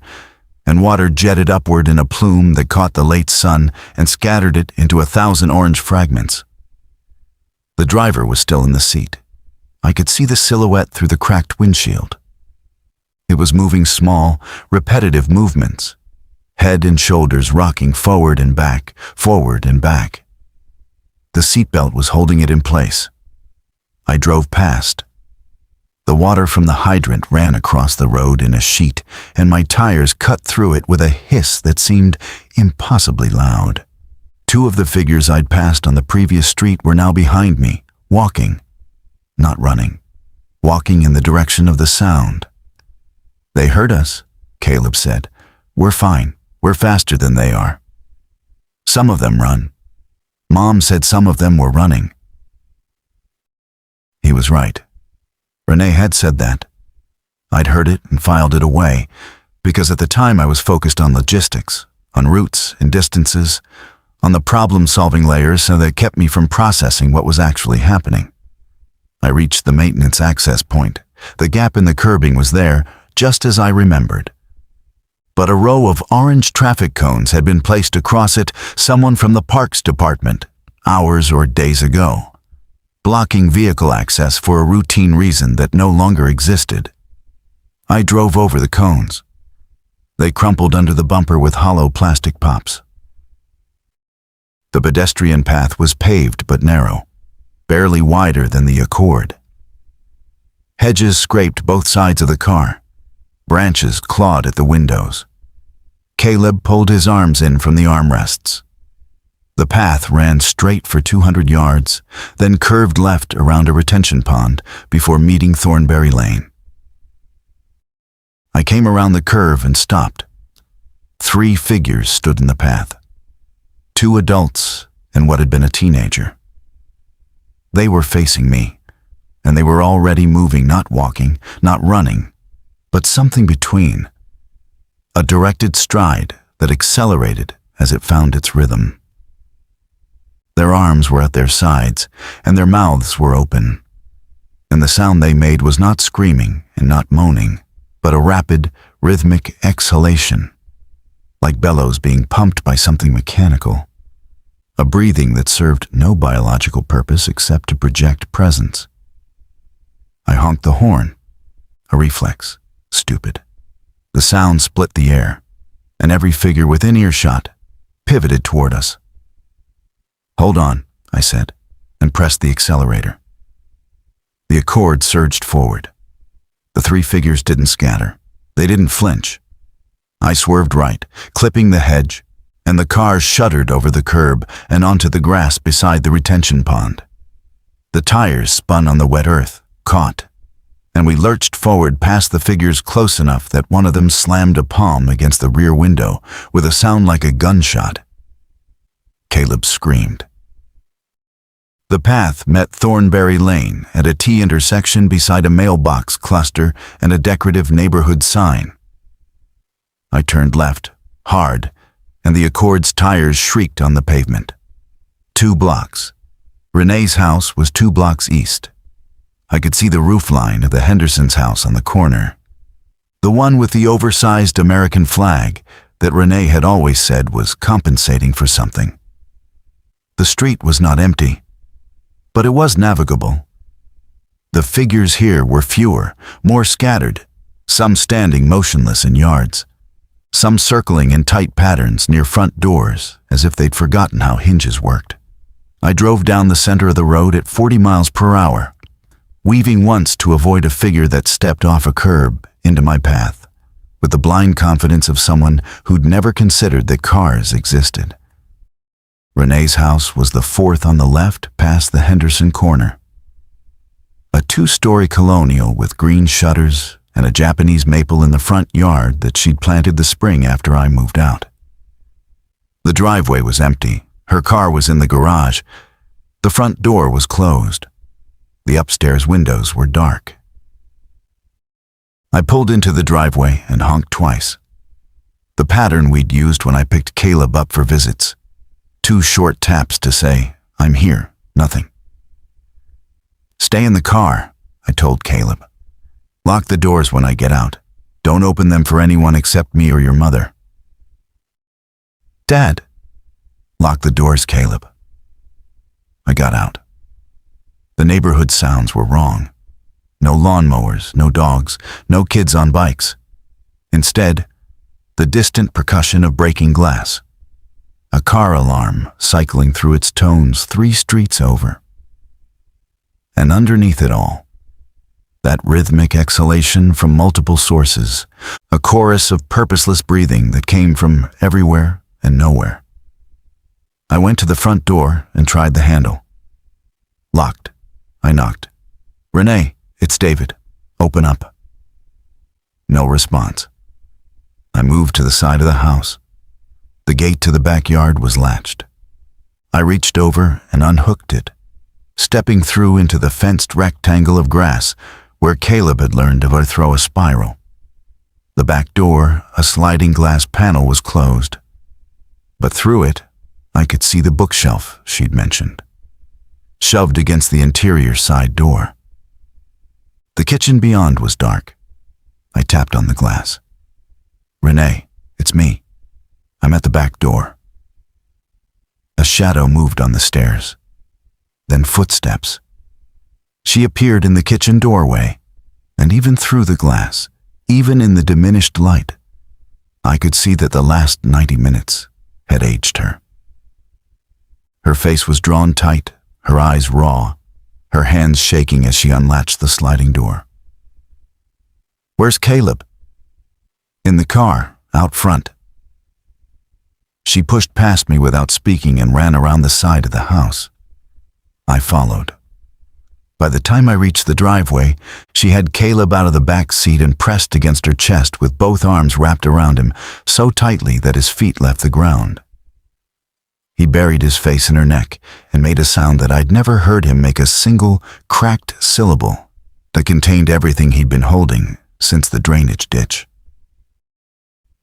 and water jetted upward in a plume that caught the late sun and scattered it into 1,000 orange fragments. The driver was still in the seat. I could see the silhouette through the cracked windshield. It was moving small, repetitive movements, head and shoulders rocking forward and back, forward and back. The seatbelt was holding it in place. I drove past. The water from the hydrant ran across the road in a sheet, and my tires cut through it with a hiss that seemed impossibly loud. 2 of the figures I'd passed on the previous street were now behind me, walking, not running, walking in the direction of the sound. "They heard us," Caleb said. "We're fine. We're faster than they are. Some of them run. Mom said some of them were running." He was right. Renee had said that. I'd heard it and filed it away, because at the time I was focused on logistics, on routes and distances, on the problem-solving layers, so that kept me from processing what was actually happening. I reached the maintenance access point. The gap in the curbing was there, just as I remembered. But a row of orange traffic cones had been placed across it, someone from the Parks Department, hours or days ago, blocking vehicle access for a routine reason that no longer existed. I drove over the cones. They crumpled under the bumper with hollow plastic pops. The pedestrian path was paved but narrow, barely wider than the Accord. Hedges scraped both sides of the car. Branches clawed at the windows. Caleb pulled his arms in from the armrests. The path ran straight for 200 yards, then curved left around a retention pond before meeting Thornberry Lane. I came around the curve and stopped. 3 figures stood in the path. 2 adults and what had been a teenager. They were facing me, and they were already moving, not walking, not running, but something between. A directed stride that accelerated as it found its rhythm. Their arms were at their sides, and their mouths were open. And the sound they made was not screaming and not moaning, but a rapid, rhythmic exhalation, like bellows being pumped by something mechanical. A breathing that served no biological purpose except to project presence. I honked the horn. A reflex. Stupid. The sound split the air, and every figure within earshot pivoted toward us. "Hold on," I said, and pressed the accelerator. The Accord surged forward. The 3 figures didn't scatter. They didn't flinch. I swerved right, clipping the hedge, and the car shuddered over the curb and onto the grass beside the retention pond. The tires spun on the wet earth, caught, and we lurched forward past the figures close enough that one of them slammed a palm against the rear window with a sound like a gunshot. Caleb screamed. The path met Thornberry Lane at a T-intersection beside a mailbox cluster and a decorative neighborhood sign. I turned left, hard, and the Accord's tires shrieked on the pavement. 2 blocks. Renee's house was 2 blocks east. I could see the roofline of the Hendersons' house on the corner. The one with the oversized American flag that Renee had always said was compensating for something. The street was not empty, but it was navigable. The figures here were fewer, more scattered, some standing motionless in yards, some circling in tight patterns near front doors as if they'd forgotten how hinges worked. I drove down the center of the road at 40 miles per hour, weaving once to avoid a figure that stepped off a curb into my path, with the blind confidence of someone who'd never considered that cars existed. Renee's house was the 4th on the left past the Henderson corner. A 2-story colonial with green shutters and a Japanese maple in the front yard that she'd planted the spring after I moved out. The driveway was empty. Her car was in the garage. The front door was closed. The upstairs windows were dark. I pulled into the driveway and honked twice. The pattern we'd used when I picked Caleb up for visits. 2 short taps to say, "I'm here, nothing." "Stay in the car," I told Caleb. "Lock the doors when I get out. Don't open them for anyone except me or your mother." "Dad." "Lock the doors, Caleb." I got out. The neighborhood sounds were wrong. No lawnmowers, no dogs, no kids on bikes. Instead, the distant percussion of breaking glass. A car alarm cycling through its tones 3 streets over. And underneath it all, that rhythmic exhalation from multiple sources, a chorus of purposeless breathing that came from everywhere and nowhere. I went to the front door and tried the handle. Locked. I knocked. "Renee, it's David. Open up." No response. I moved to the side of the house. The gate to the backyard was latched. I reached over and unhooked it, stepping through into the fenced rectangle of grass where Caleb had learned of our throw a spiral. The back door, a sliding glass panel, was closed, but through it, I could see the bookshelf she'd mentioned, shoved against the interior side door. The kitchen beyond was dark. I tapped on the glass. "Renee, it's me. I'm at the back door." A shadow moved on the stairs, then footsteps. She appeared in the kitchen doorway, and even through the glass, even in the diminished light, I could see that the last 90 minutes had aged her. Her face was drawn tight, her eyes raw, her hands shaking as she unlatched the sliding door. "Where's Caleb?" In the car, out front. She pushed past me without speaking and ran around the side of the house. I followed. By the time I reached the driveway, she had Caleb out of the back seat and pressed against her chest with both arms wrapped around him so tightly that his feet left the ground. He buried his face in her neck and made a sound that I'd never heard him make, a single, cracked syllable that contained everything he'd been holding since the drainage ditch.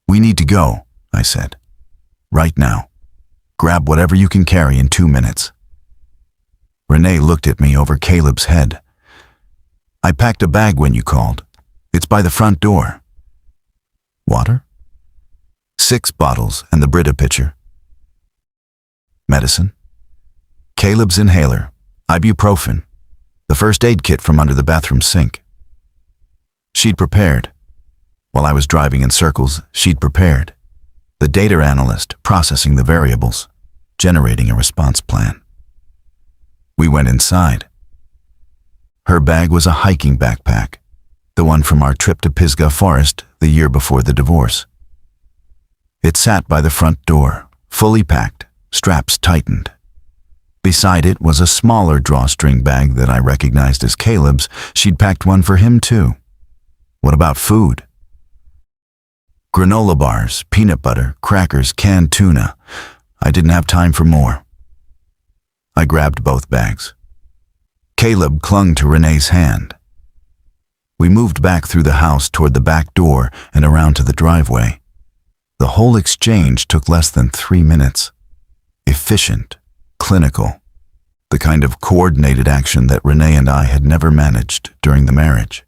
"We need to go," I said. "Right now. Grab whatever you can carry in 2 minutes." Renee looked at me over Caleb's head. "I packed a bag when you called. It's by the front door." "Water?" "6 bottles and the Brita pitcher." "Medicine?" "Caleb's inhaler, ibuprofen, the first aid kit from under the bathroom sink." She'd prepared. While I was driving in circles, she'd prepared. The data analyst processing the variables, generating a response plan. We went inside. Her bag was a hiking backpack, the one from our trip to Pisgah Forest the year before the divorce. It sat by the front door, fully packed, straps tightened. Beside it was a smaller drawstring bag that I recognized as Caleb's. She'd packed one for him too. What about food? Granola bars, peanut butter, crackers, canned tuna. I didn't have time for more. I grabbed both bags. Caleb clung to Renee's hand. We moved back through the house toward the back door and around to the driveway. The whole exchange took less than 3 minutes. Efficient, clinical, the kind of coordinated action that Renee and I had never managed during the marriage.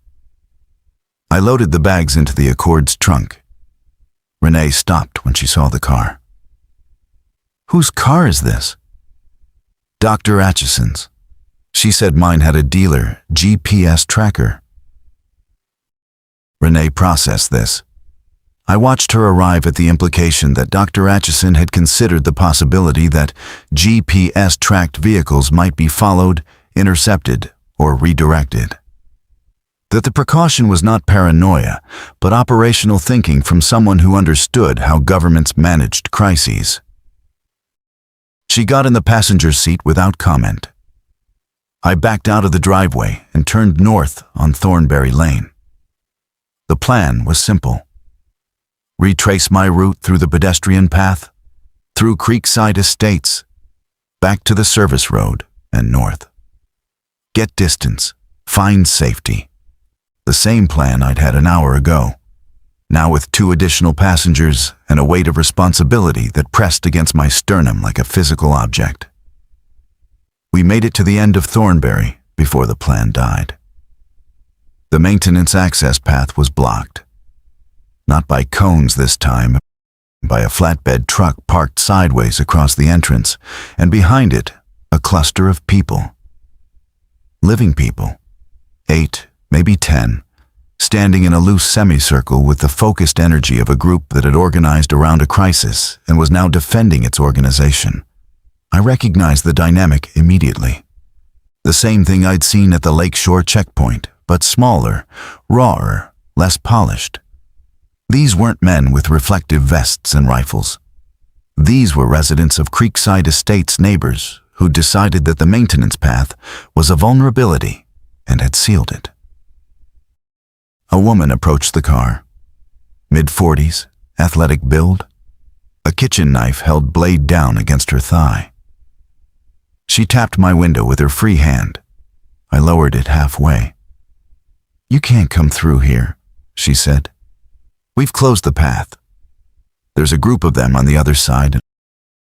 I loaded the bags into the Accord's trunk. Renee stopped when she saw the car. "Whose car is this?" "Dr. Acheson's. She said mine had a dealer GPS tracker." Renee processed this. I watched her arrive at the implication that Dr. Acheson had considered the possibility that GPS-tracked vehicles might be followed, intercepted, or redirected. That the precaution was not paranoia, but operational thinking from someone who understood how governments managed crises. She got in the passenger seat without comment. I backed out of the driveway and turned north on Thornberry Lane. The plan was simple. Retrace my route through the pedestrian path, through Creekside Estates, back to the service road and north. Get distance, find safety. The same plan I'd had an hour ago, now with 2 additional passengers and a weight of responsibility that pressed against my sternum like a physical object. We made it to the end of Thornberry before the plan died. The maintenance access path was blocked. Not by cones this time, by a flatbed truck parked sideways across the entrance, and behind it, a cluster of people. Living people, 8, maybe 10, standing in a loose semicircle with the focused energy of a group that had organized around a crisis and was now defending its organization. I recognized the dynamic immediately. The same thing I'd seen at the Lakeshore checkpoint, but smaller, rawer, less polished. These weren't men with reflective vests and rifles. These were residents of Creekside Estates neighbors who decided that the maintenance path was a vulnerability and had sealed it. A woman approached the car. Mid-40s, athletic build, a kitchen knife held blade down against her thigh. She tapped my window with her free hand. I lowered it halfway. "You can't come through here," she said. "We've closed the path. There's a group of them on the other side,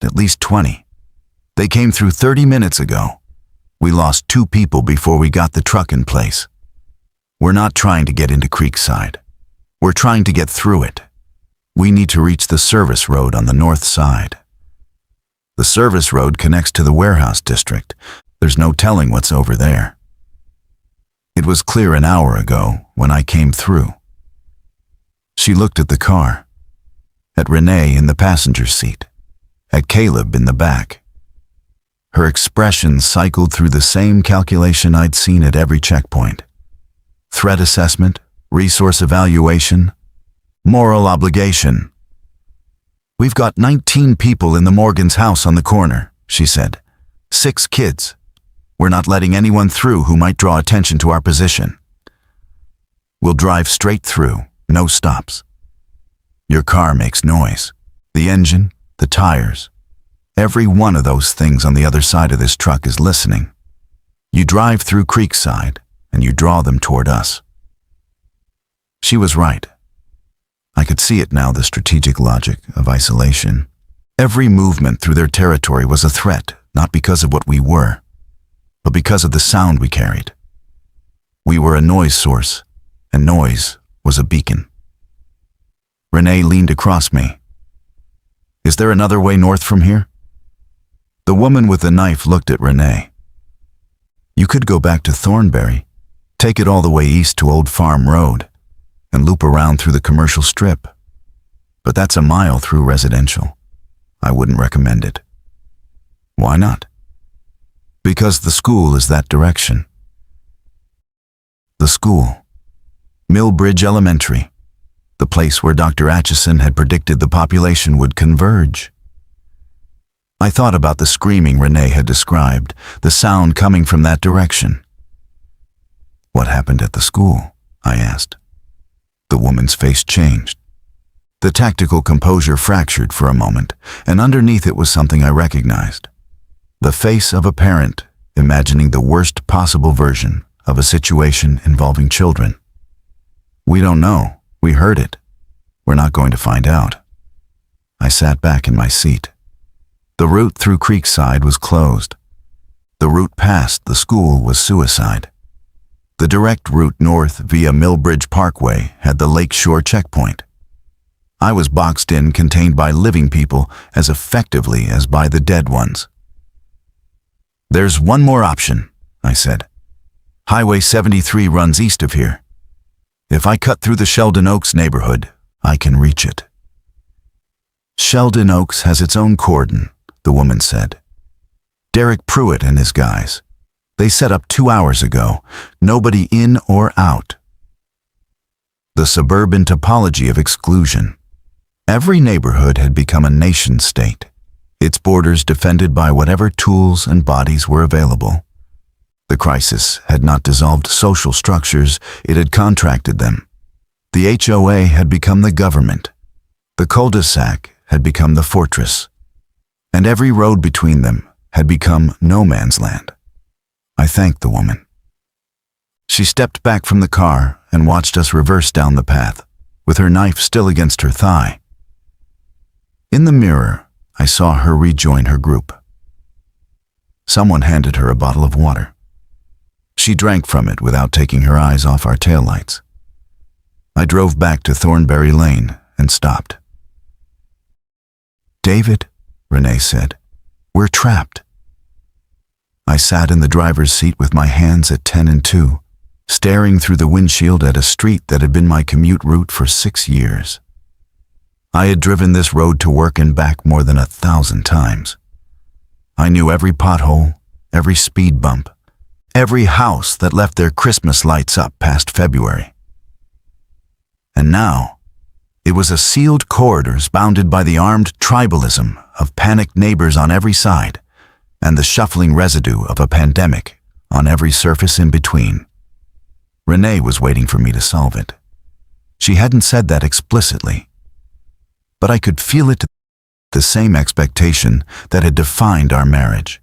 at least 20. They came through 30 minutes ago. We lost 2 people before we got the truck in place. We're not trying to get into Creekside. We're trying to get through it. We need to reach the service road on the north side. The service road connects to the warehouse district. There's no telling what's over there. It was clear an hour ago when I came through." She looked at the car, at Renee in the passenger seat, at Caleb in the back. Her expression cycled through the same calculation I'd seen at every checkpoint. Threat assessment, resource evaluation, Moral obligation. We've got 19 people in the Morgan's house on the corner, she said. 6 kids. We're not letting anyone through who might draw attention to our position. We'll drive straight through, no stops. Your car makes noise. The engine, the tires. Every one of those things on the other side of this truck is listening. You drive through Creekside, and you draw them toward us. She was right. I could see it now, the strategic logic of isolation. Every movement through their territory was a threat, not because of what we were, but because of the sound we carried. We were a noise source, and noise was a beacon. Renee leaned across me. Is there another way north from here? The woman with the knife looked at Renee. You could go back to Thornberry, take it all the way east to Old Farm Road, and loop around through the commercial strip. But that's a mile through residential. I wouldn't recommend it. Why not? Because the school is that direction. The school. Millbridge Elementary. The place where Dr. Acheson had predicted the population would converge. I thought about the screaming Renee had described, the sound coming from that direction. What happened at the school? I asked. The woman's face changed. The tactical composure fractured for a moment, and underneath it was something I recognized. The face of a parent imagining the worst possible version of a situation involving children. We don't know. We heard it. We're not going to find out. I sat back in my seat. The route through Creekside was closed. The route past the school was suicide. The direct route north via Millbridge Parkway had the Lakeshore checkpoint. I was boxed in, contained by living people as effectively as by the dead ones. There's one more option, I said. Highway 73 runs east of here. If I cut through the Sheldon Oaks neighborhood, I can reach it. Sheldon Oaks has its own cordon, the woman said. Derek Pruitt and his guys. They set up 2 hours ago. Nobody in or out. The suburban topology of exclusion. Every neighborhood had become a nation-state, its borders defended by whatever tools and bodies were available. The crisis had not dissolved social structures, it had contracted them. The HOA had become the government. The cul-de-sac had become the fortress. And every road between them had become no man's land. I thanked the woman. She stepped back from the car and watched us reverse down the path, with her knife still against her thigh. In the mirror, I saw her rejoin her group. Someone handed her a bottle of water. She drank from it without taking her eyes off our taillights. I drove back to Thornberry Lane and stopped. David, Renee said, we're trapped. I sat in the driver's seat with my hands at 10 and 2, staring through the windshield at a street that had been my commute route for 6 years. I had driven this road to work and back more than 1,000 times. I knew every pothole, every speed bump, every house that left their Christmas lights up past February. And now, it was a sealed corridors bounded by the armed tribalism of panicked neighbors on every side, and the shuffling residue of a pandemic on every surface in between. Renee was waiting for me to solve it. She hadn't said that explicitly, but I could feel it, the same expectation that had defined our marriage.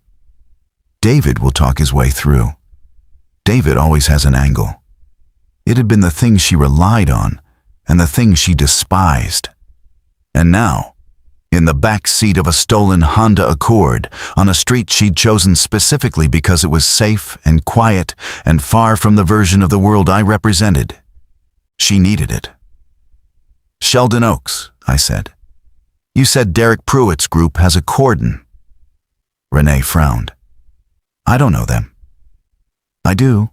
David will talk his way through. David always has an angle. It had been the thing she relied on and the thing she despised. And now, in the back seat of a stolen Honda Accord, on a street she'd chosen specifically because it was safe and quiet and far from the version of the world I represented, she needed it. Sheldon Oaks, I said. You said Derek Pruitt's group has a cordon. Renee frowned. I don't know them. I do.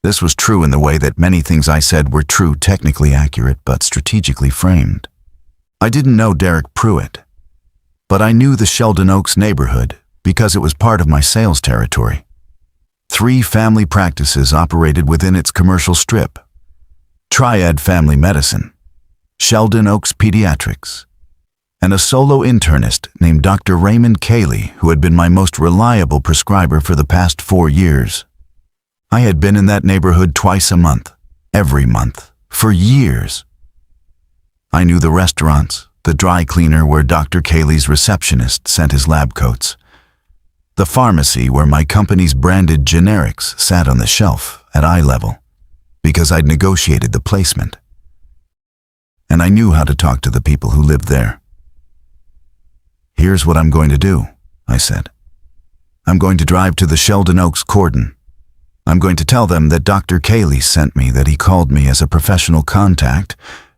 This was true in the way that many things I said were true, technically accurate, but strategically framed. I didn't know Derek Pruitt, but I knew the Sheldon Oaks neighborhood because it was part of my sales territory. 3 family practices operated within its commercial strip. Triad Family Medicine, Sheldon Oaks Pediatrics, and a solo internist named Dr. Raymond Cayley, who had been my most reliable prescriber for the past 4 years. I had been in that neighborhood twice a month, every month, for years. I knew the restaurants, the dry cleaner where Dr. Cayley's receptionist sent his lab coats, the pharmacy where my company's branded generics sat on the shelf at eye level, because I'd negotiated the placement. And I knew how to talk to the people who lived there. "Here's what I'm going to do," I said. "I'm going to drive to the Sheldon Oaks cordon. I'm going to tell them that Dr. Cayley sent me, that he called me as a professional contact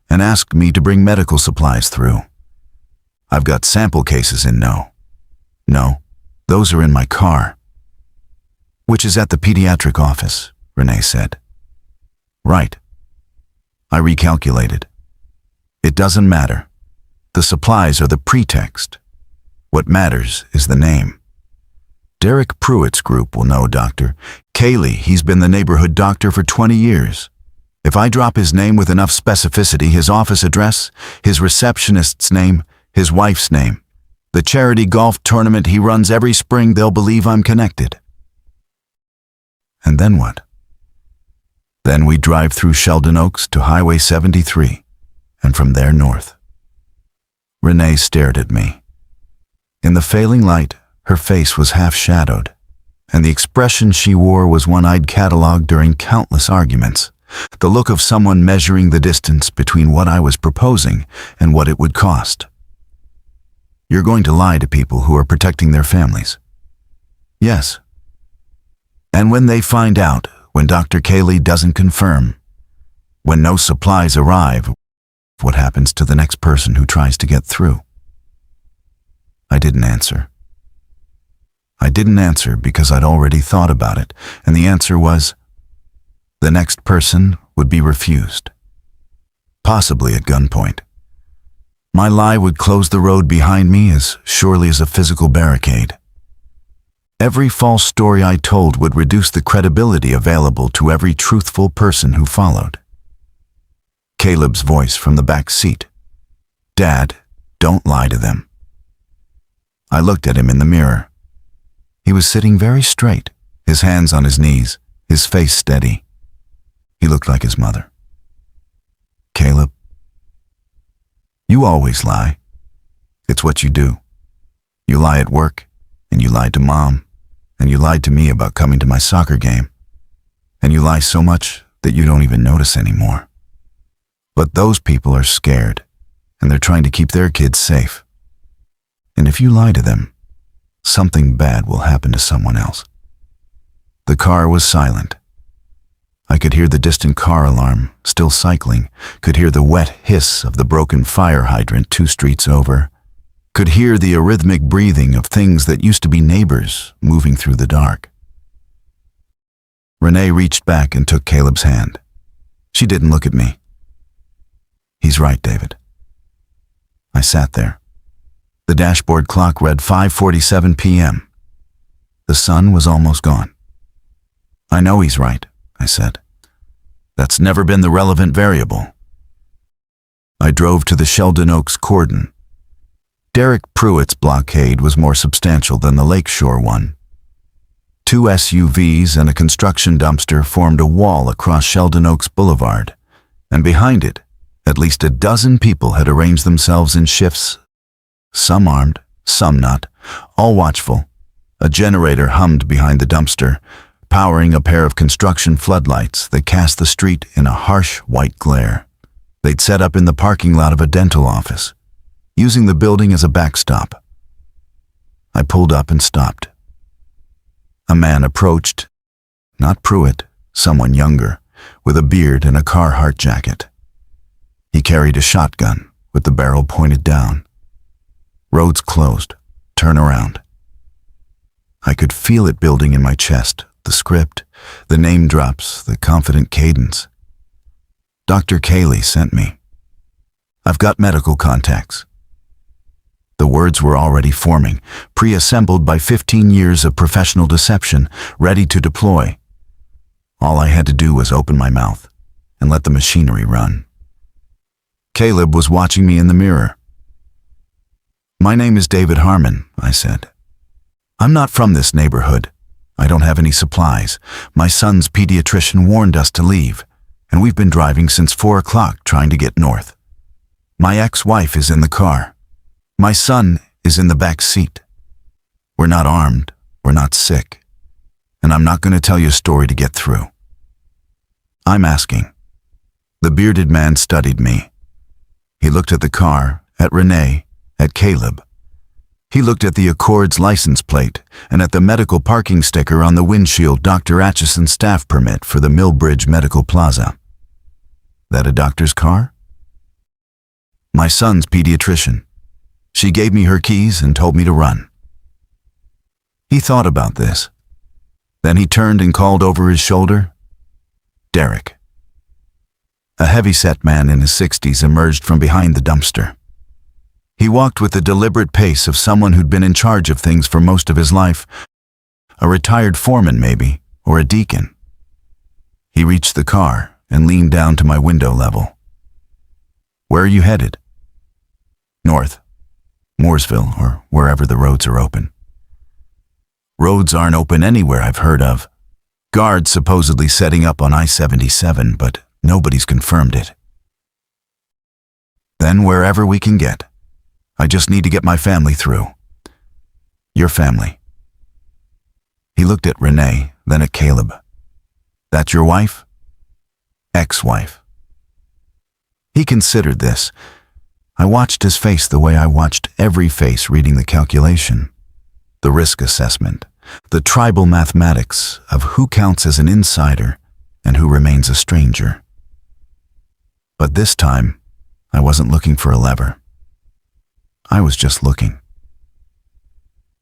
and asked me to bring medical supplies through. I've got sample cases in No, those are in my car." "Which is at the pediatric office," Renee said. "Right." I recalculated. "It doesn't matter. The supplies are the pretext. What matters is the name. Derek Pruitt's group will know Dr. Cayley. He's been the neighborhood doctor for 20 years. If I drop his name with enough specificity, his office address, his receptionist's name, his wife's name, the charity golf tournament he runs every spring, they'll believe I'm connected." And then what? Then we drive through Sheldon Oaks to Highway 73, and from there north. Renee stared at me. In the failing light, her face was half-shadowed, and the expression she wore was one I'd cataloged during countless arguments, the look of someone measuring the distance between what I was proposing and what it would cost. "You're going to lie to people who are protecting their families?" "Yes." "And when they find out, when Dr. Cayley doesn't confirm, when no supplies arrive, what happens to the next person who tries to get through?" I didn't answer. I didn't answer because I'd already thought about it, and the answer was, the next person would be refused. Possibly at gunpoint. My lie would close the road behind me as surely as a physical barricade. Every false story I told would reduce the credibility available to every truthful person who followed. Caleb's voice from the back seat. "Dad, don't lie to them." I looked at him in the mirror. He was sitting very straight, his hands on his knees, his face steady. He looked like his mother. "Caleb, you always lie. It's what you do. You lie at work, and you lied to Mom, and you lied to me about coming to my soccer game, and you lie so much that you don't even notice anymore. But those people are scared, and they're trying to keep their kids safe. And if you lie to them, something bad will happen to someone else." The car was silent. I could hear the distant car alarm, still cycling, could hear the wet hiss of the broken fire hydrant 2 streets over, could hear the arrhythmic breathing of things that used to be neighbors moving through the dark. Renee reached back and took Caleb's hand. She didn't look at me. "He's right, David." I sat there. The dashboard clock read 5:47 p.m. The sun was almost gone. "I know he's right," I said. "That's never been the relevant variable." I drove to the Sheldon Oaks cordon. Derek Pruitt's blockade was more substantial than the lakeshore one. 2 SUVs and a construction dumpster formed a wall across Sheldon Oaks Boulevard, and behind it, at least a dozen people had arranged themselves in shifts, some armed, some not, all watchful. A generator hummed behind the dumpster, powering a pair of construction floodlights that cast the street in a harsh white glare. They'd set up in the parking lot of a dental office, using the building as a backstop. I pulled up and stopped. A man approached, not Pruitt, someone younger, with a beard and a Carhartt jacket. He carried a shotgun with the barrel pointed down. "Road's closed. Turn around." I could feel it building in my chest, the script, the name drops, the confident cadence. "Dr. Cayley sent me. I've got medical contacts." The words were already forming, pre-assembled by 15 years of professional deception, ready to deploy. All I had to do was open my mouth and let the machinery run. Caleb was watching me in the mirror. "My name is David Harmon," I said. "I'm not from this neighborhood. I don't have any supplies. My son's pediatrician warned us to leave, and we've been driving since 4 o'clock trying to get north. My ex-wife is in the car. My son is in the back seat. We're not armed, we're not sick, and I'm not going to tell you a story to get through. I'm asking." The bearded man studied me. He looked at the car, at Renee, at Caleb. He looked at the Accord's license plate and at the medical parking sticker on the windshield, Dr. Acheson staff permit for the Millbridge Medical Plaza. "That a doctor's car?" "My son's pediatrician. She gave me her keys and told me to run." He thought about this. Then he turned and called over his shoulder, "Derek." A heavy-set man in his 60s emerged from behind the dumpster. He walked with the deliberate pace of someone who'd been in charge of things for most of his life, a retired foreman maybe, or a deacon. He reached the car and leaned down to my window level. "Where are you headed?" "North. Mooresville, or wherever the roads are open." "Roads aren't open anywhere I've heard of. Guards supposedly setting up on I-77, but nobody's confirmed it." "Then wherever we can get. I just need to get my family through." "Your family?" He looked at Renee, then at Caleb. "That's your wife?" "Ex-wife." He considered this. I watched his face the way I watched every face reading the calculation, the risk assessment, the tribal mathematics of who counts as an insider and who remains a stranger. But this time, I wasn't looking for a lever. I was just looking.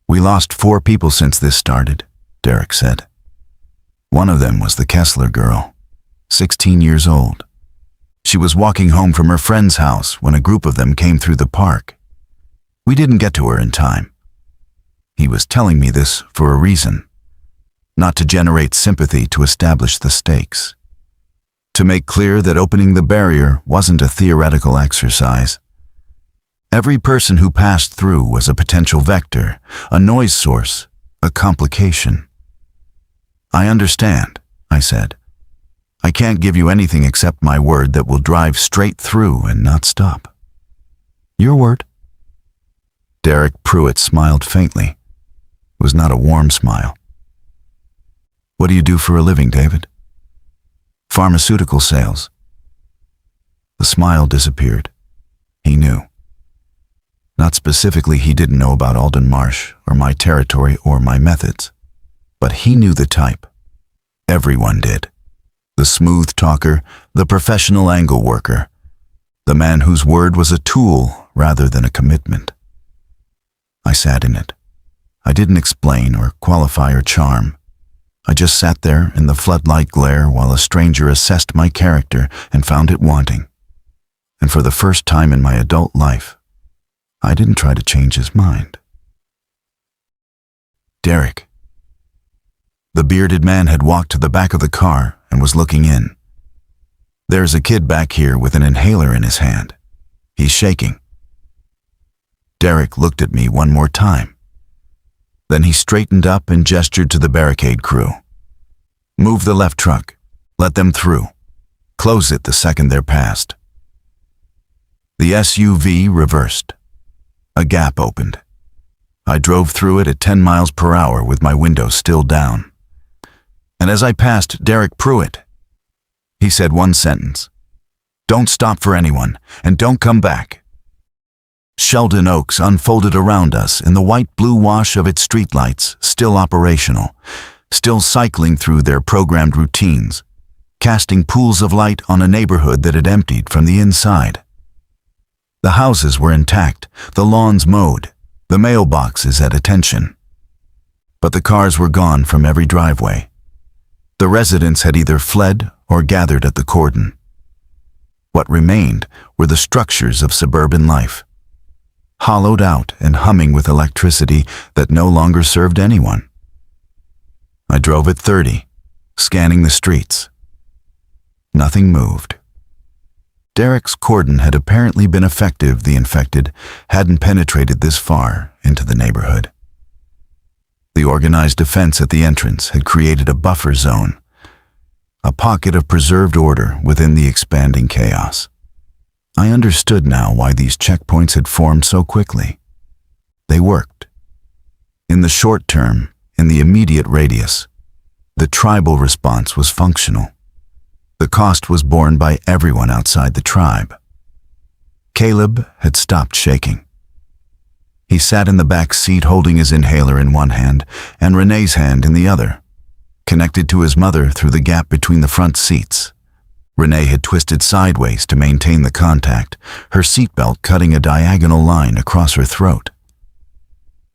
"We lost 4 people since this started," Derek said. "One of them was the Kessler girl, 16 years old. She was walking home from her friend's house when a group of them came through the park. We didn't get to her in time. He was telling me this for a reason, not to generate sympathy, to establish the stakes, to make clear that opening the barrier wasn't a theoretical exercise. Every person who passed through was a potential vector, a noise source, a complication." "I understand," I said. "I can't give you anything except my word that will drive straight through and not stop." "Your word?" Derek Pruitt smiled faintly. It was not a warm smile. "What do you do for a living, David?" "Pharmaceutical sales." The smile disappeared. He knew. Not specifically, he didn't know about Alden Marsh or my territory or my methods, but he knew the type. Everyone did. The smooth talker, the professional angle worker, the man whose word was a tool rather than a commitment. I sat in it. I didn't explain or qualify or charm. I just sat there in the floodlight glare while a stranger assessed my character and found it wanting. And for the first time in my adult life, I didn't try to change his mind. "Derek." The bearded man had walked to the back of the car and was looking in. "There's a kid back here with an inhaler in his hand. He's shaking." Derek looked at me one more time. Then he straightened up and gestured to the barricade crew. "Move the left truck. Let them through. Close it the second they're past." The SUV reversed. A gap opened. I drove through it at 10 miles per hour with my windows still down. And as I passed Derek Pruitt, he said one sentence: "Don't stop for anyone, and don't come back." Sheldon Oaks unfolded around us in the white-blue wash of its streetlights, still operational, still cycling through their programmed routines, casting pools of light on a neighborhood that had emptied from the inside. The houses were intact, the lawns mowed, the mailboxes at attention. But the cars were gone from every driveway. The residents had either fled or gathered at the cordon. What remained were the structures of suburban life, hollowed out and humming with electricity that no longer served anyone. I drove at 30, scanning the streets. Nothing moved. Derek's cordon had apparently been effective. The infected hadn't penetrated this far into the neighborhood. The organized defense at the entrance had created a buffer zone, a pocket of preserved order within the expanding chaos. I understood now why these checkpoints had formed so quickly. They worked. In the short term, in the immediate radius, the tribal response was functional. The cost was borne by everyone outside the tribe. Caleb had stopped shaking. He sat in the back seat holding his inhaler in one hand and Renee's hand in the other, connected to his mother through the gap between the front seats. Renee had twisted sideways to maintain the contact, her seatbelt cutting a diagonal line across her throat.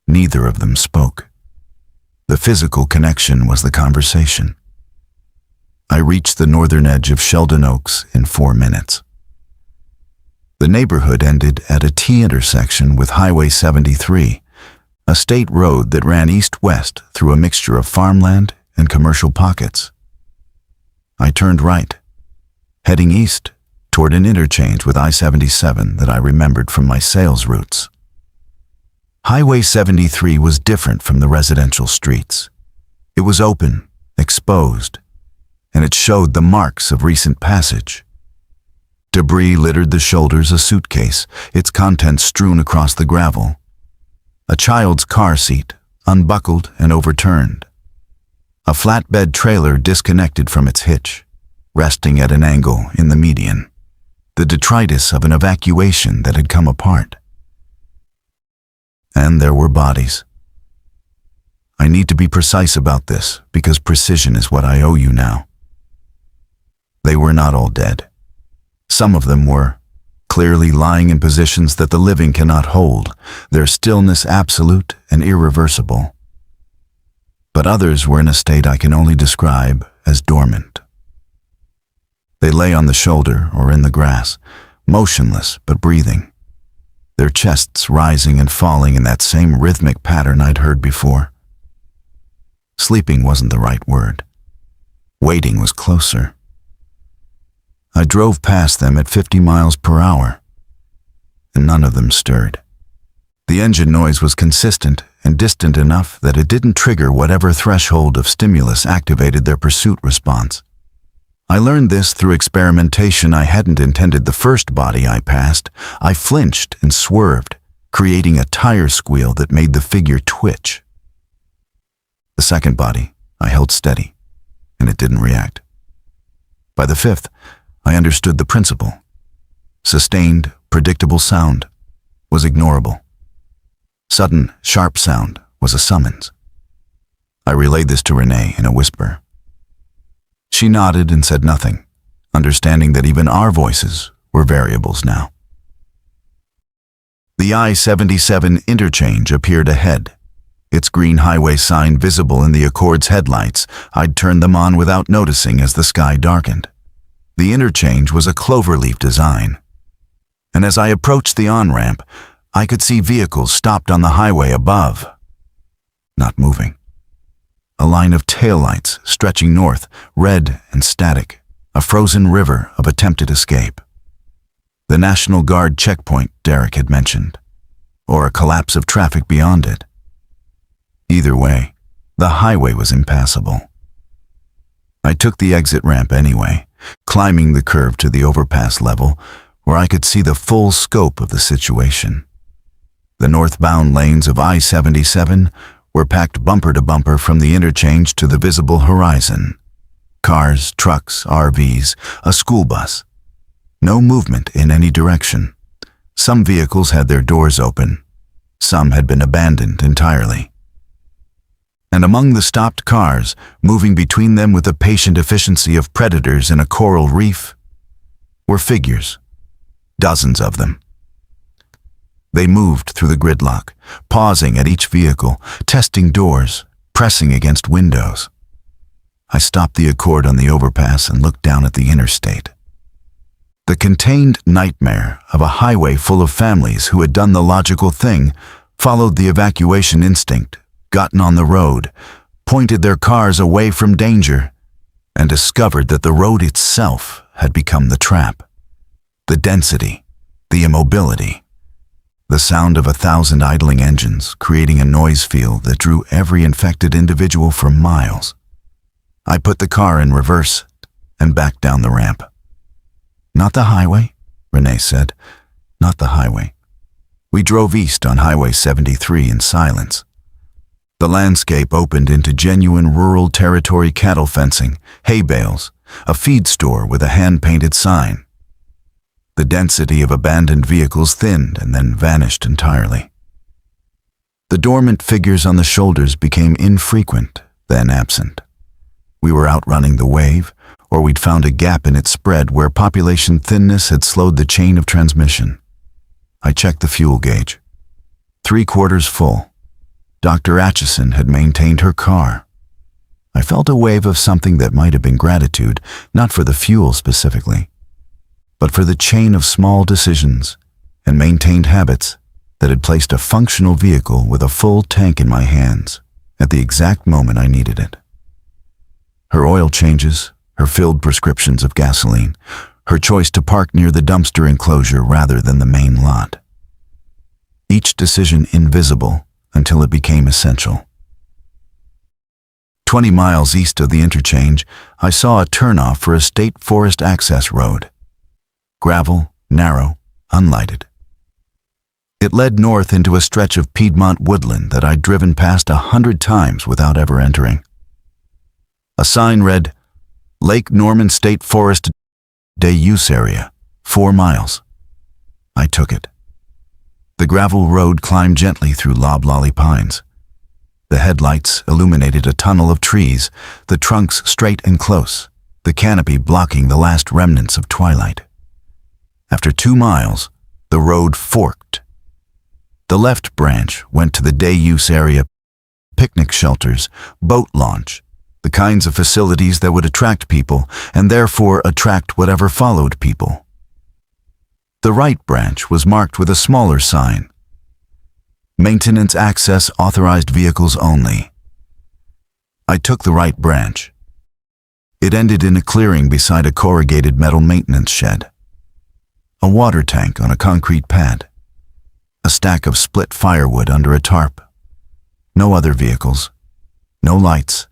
Neither of them spoke. The physical connection was the conversation. I reached the northern edge of Sheldon Oaks in 4 minutes. The neighborhood ended at a T-intersection with Highway 73, a state road that ran east-west through a mixture of farmland and commercial pockets. I turned right, heading east toward an interchange with I-77 that I remembered from my sales routes. Highway 73 was different from the residential streets. It was open, exposed, and it showed the marks of recent passage. Debris littered the shoulders, a suitcase, its contents strewn across the gravel. A child's car seat, unbuckled and overturned. A flatbed trailer disconnected from its hitch, resting at an angle in the median. The detritus of an evacuation that had come apart. And there were bodies. I need to be precise about this because precision is what I owe you now. They were not all dead. Some of them were, clearly lying in positions that the living cannot hold, their stillness absolute and irreversible. But others were in a state I can only describe as dormant. They lay on the shoulder or in the grass, motionless but breathing, their chests rising and falling in that same rhythmic pattern I'd heard before. Sleeping wasn't the right word. Waiting was closer. I drove past them at 50 miles per hour, and none of them stirred. The engine noise was consistent and distant enough that it didn't trigger whatever threshold of stimulus activated their pursuit response. I learned this through experimentation. I hadn't intended the first body I passed. I flinched and swerved, creating a tire squeal that made the figure twitch. The second body, I held steady, and it didn't react. By the fifth, I understood the principle. Sustained, predictable sound was ignorable. Sudden, sharp sound was a summons. I relayed this to Renee in a whisper. She nodded and said nothing, understanding that even our voices were variables now. The I-77 interchange appeared ahead, its green highway sign visible in the Accord's headlights. I'd turned them on without noticing as the sky darkened. The interchange was a cloverleaf design, and as I approached the on-ramp, I could see vehicles stopped on the highway above, not moving. A line of taillights stretching north, red and static, a frozen river of attempted escape. The National Guard checkpoint Derek had mentioned, or a collapse of traffic beyond it. Either way, the highway was impassable. I took the exit ramp anyway, climbing the curve to the overpass level where I could see the full scope of the situation. The northbound lanes of I-77 were packed bumper to bumper from the interchange to the visible horizon. Cars, trucks, RVs, a school bus. No movement in any direction. Some vehicles had their doors open. Some had been abandoned entirely. And among the stopped cars, moving between them with the patient efficiency of predators in a coral reef, were figures. Dozens of them. They moved through the gridlock, pausing at each vehicle, testing doors, pressing against windows. I stopped the Accord on the overpass and looked down at the interstate. The contained nightmare of a highway full of families who had done the logical thing, followed the evacuation instinct, gotten on the road, pointed their cars away from danger, and discovered that the road itself had become the trap. The density, the immobility, the sound of 1,000 idling engines creating a noise field that drew every infected individual for miles. I put the car in reverse and backed down the ramp. "Not the highway," Renee said. "Not the highway." We drove east on Highway 73 in silence. The landscape opened into genuine rural territory: cattle fencing, hay bales, a feed store with a hand-painted sign. The density of abandoned vehicles thinned and then vanished entirely. The dormant figures on the shoulders became infrequent, then absent. We were outrunning the wave, or we'd found a gap in its spread where population thinness had slowed the chain of transmission. I checked the fuel gauge. 3/4 full. Dr. Acheson had maintained her car. I felt a wave of something that might have been gratitude, not for the fuel specifically, but for the chain of small decisions and maintained habits that had placed a functional vehicle with a full tank in my hands at the exact moment I needed it. Her oil changes, her filled prescriptions of gasoline, her choice to park near the dumpster enclosure rather than the main lot. Each decision invisible until it became essential. 20 miles east of the interchange, I saw a turnoff for a state forest access road. Gravel, narrow, unlighted. It led north into a stretch of Piedmont woodland that I'd driven past 100 times without ever entering. A sign read, "Lake Norman State Forest Day Use Area, 4 miles. I took it. The gravel road climbed gently through loblolly pines. The headlights illuminated a tunnel of trees, the trunks straight and close, the canopy blocking the last remnants of twilight. After 2 miles, the road forked. The left branch went to the day use area: picnic shelters, boat launch, the kinds of facilities that would attract people and therefore attract whatever followed people. The right branch was marked with a smaller sign: Maintenance access authorized vehicles only. I took the right branch. It ended in a clearing beside a corrugated metal maintenance shed. A water tank on a concrete pad. A stack of split firewood under a tarp. No other vehicles. No lights.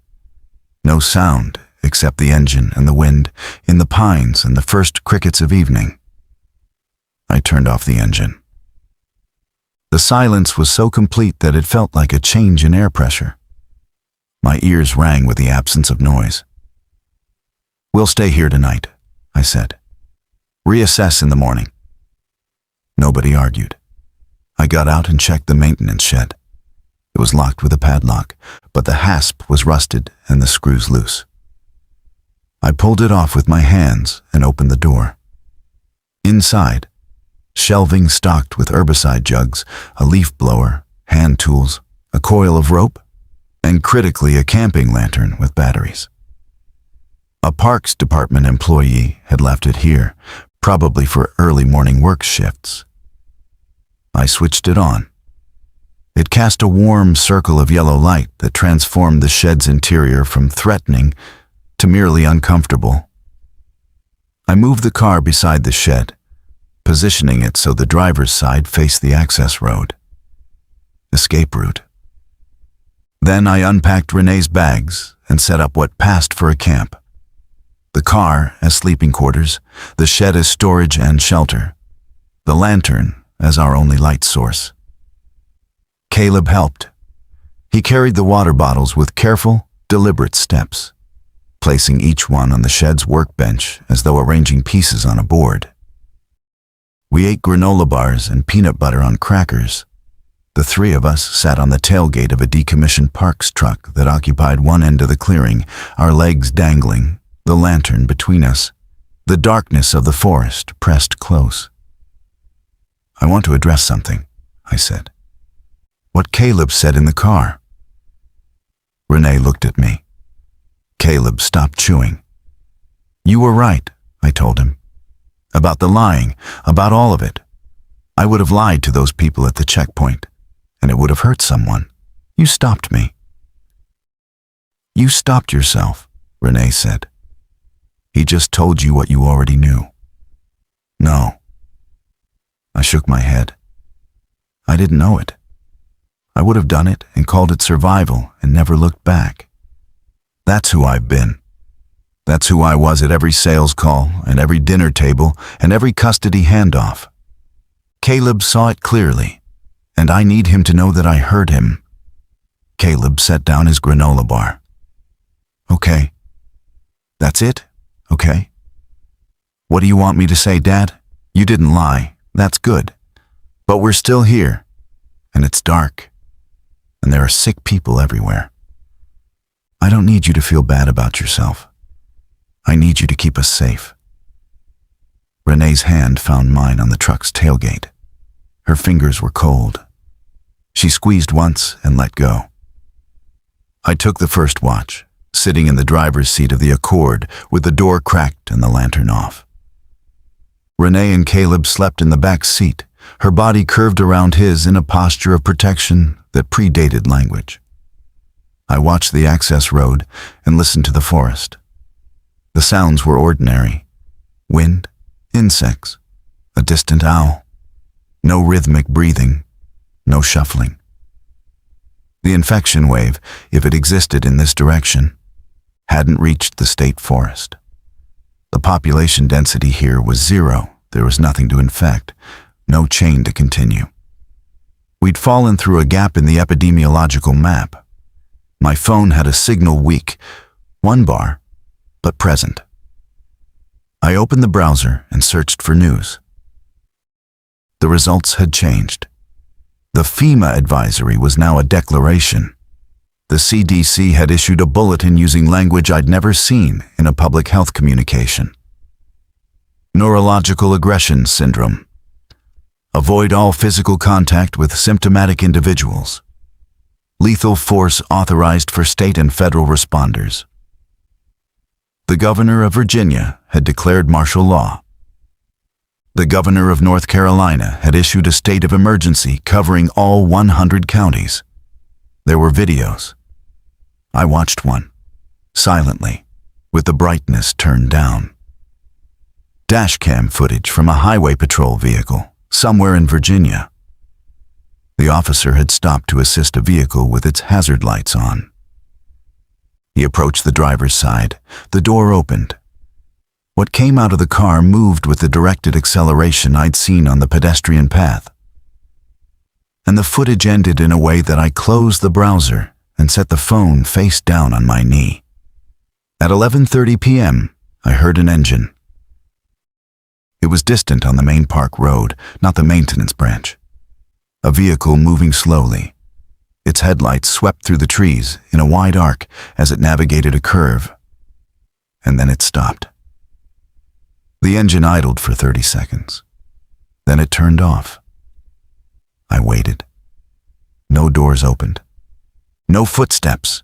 No sound except the engine and the wind in the pines and the first crickets of evening. I turned off the engine. The silence was so complete that it felt like a change in air pressure. My ears rang with the absence of noise. "We'll stay here tonight," I said. "Reassess in the morning." Nobody argued. I got out and checked the maintenance shed. It was locked with a padlock, but the hasp was rusted and the screws loose. I pulled it off with my hands and opened the door. Inside, shelving stocked with herbicide jugs, a leaf blower, hand tools, a coil of rope, and critically a camping lantern with batteries. A Parks Department employee had left it here, probably for early morning work shifts. I switched it on. It cast a warm circle of yellow light that transformed the shed's interior from threatening to merely uncomfortable. I moved the car beside the shed, positioning it so the driver's side faced the access road. Escape route. Then I unpacked Renee's bags and set up what passed for a camp. The car as sleeping quarters, the shed as storage and shelter, the lantern as our only light source. Caleb helped. He carried the water bottles with careful, deliberate steps, placing each one on the shed's workbench as though arranging pieces on a board. We ate granola bars and peanut butter on crackers. The 3 of us sat on the tailgate of a decommissioned Parks truck that occupied one end of the clearing, our legs dangling, the lantern between us, the darkness of the forest pressed close. "I want to address something," I said. "What Caleb said in the car." Renee looked at me. Caleb stopped chewing. "You were right," I told him. "About the lying, about all of it. I would have lied to those people at the checkpoint, and it would have hurt someone. You stopped me." "You stopped yourself," Renee said. "He just told you what you already knew." "No," I shook my head. I didn't know it. I would have done it and called it survival and never looked back. That's who I've been. That's who I was at every sales call and every dinner table and every custody handoff. Caleb saw it clearly, and I need him to know that I heard him. Caleb set down his granola bar. Okay. That's it? Okay. What do you want me to say, Dad? You didn't lie. That's good. But we're still here, and it's dark, and there are sick people everywhere. I don't need you to feel bad about yourself. I need you to keep us safe. Renee's hand found mine on the truck's tailgate. Her fingers were cold. She squeezed once and let go. I took the first watch, sitting in the driver's seat of the Accord with the door cracked and the lantern off. Renee and Caleb slept in the back seat, her body curved around his in a posture of protection that predated language. I watched the access road and listened to the forest. The sounds were ordinary. Wind, insects, a distant owl. No rhythmic breathing, no shuffling. The infection wave, if it existed in this direction, hadn't reached the state forest. The population density here was zero. There was nothing to infect, no chain to continue. We'd fallen through a gap in the epidemiological map. My phone had a signal weak, 1 bar, but present. I opened the browser and searched for news. The results had changed. The FEMA advisory was now a declaration. The CDC had issued a bulletin using language I'd never seen in a public health communication. Neurological aggression syndrome. Avoid all physical contact with symptomatic individuals. Lethal force authorized for state and federal responders. The governor of Virginia had declared martial law. The governor of North Carolina had issued a state of emergency covering all 100 counties. There were videos. I watched one, silently, with the brightness turned down. Dashcam footage from a highway patrol vehicle, somewhere in Virginia. The officer had stopped to assist a vehicle with its hazard lights on. He approached the driver's side. The door opened. What came out of the car moved with the directed acceleration I'd seen on the pedestrian path. And the footage ended in a way that I closed the browser and set the phone face down on my knee. At 11:30 p.m., I heard an engine. It was distant on the main park road, not the maintenance branch. A vehicle moving slowly. Its headlights swept through the trees in a wide arc as it navigated a curve. And then it stopped. The engine idled for 30 seconds. Then it turned off. I waited. No doors opened. No footsteps.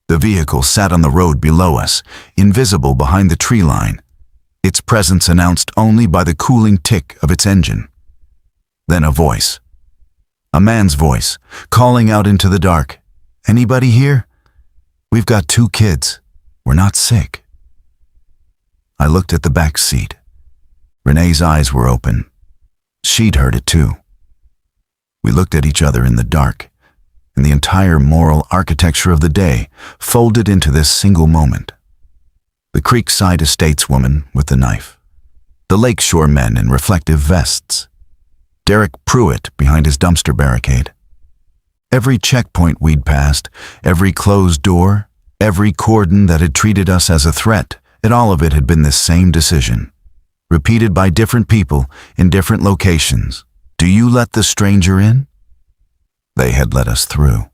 The vehicle sat on the road below us, invisible behind the tree line, its presence announced only by the cooling tick of its engine. Then a voice. A man's voice, calling out into the dark. Anybody here? We've got 2 kids. We're not sick. I looked at the back seat. Renee's eyes were open. She'd heard it too. We looked at each other in the dark, and the entire moral architecture of the day folded into this single moment. The Creekside Estates woman with the knife. The Lakeshore men in reflective vests. Derek Pruitt behind his dumpster barricade. Every checkpoint we'd passed, every closed door, every cordon that had treated us as a threat, and all of it had been this same decision, repeated by different people in different locations. Do you let the stranger in? They had let us through.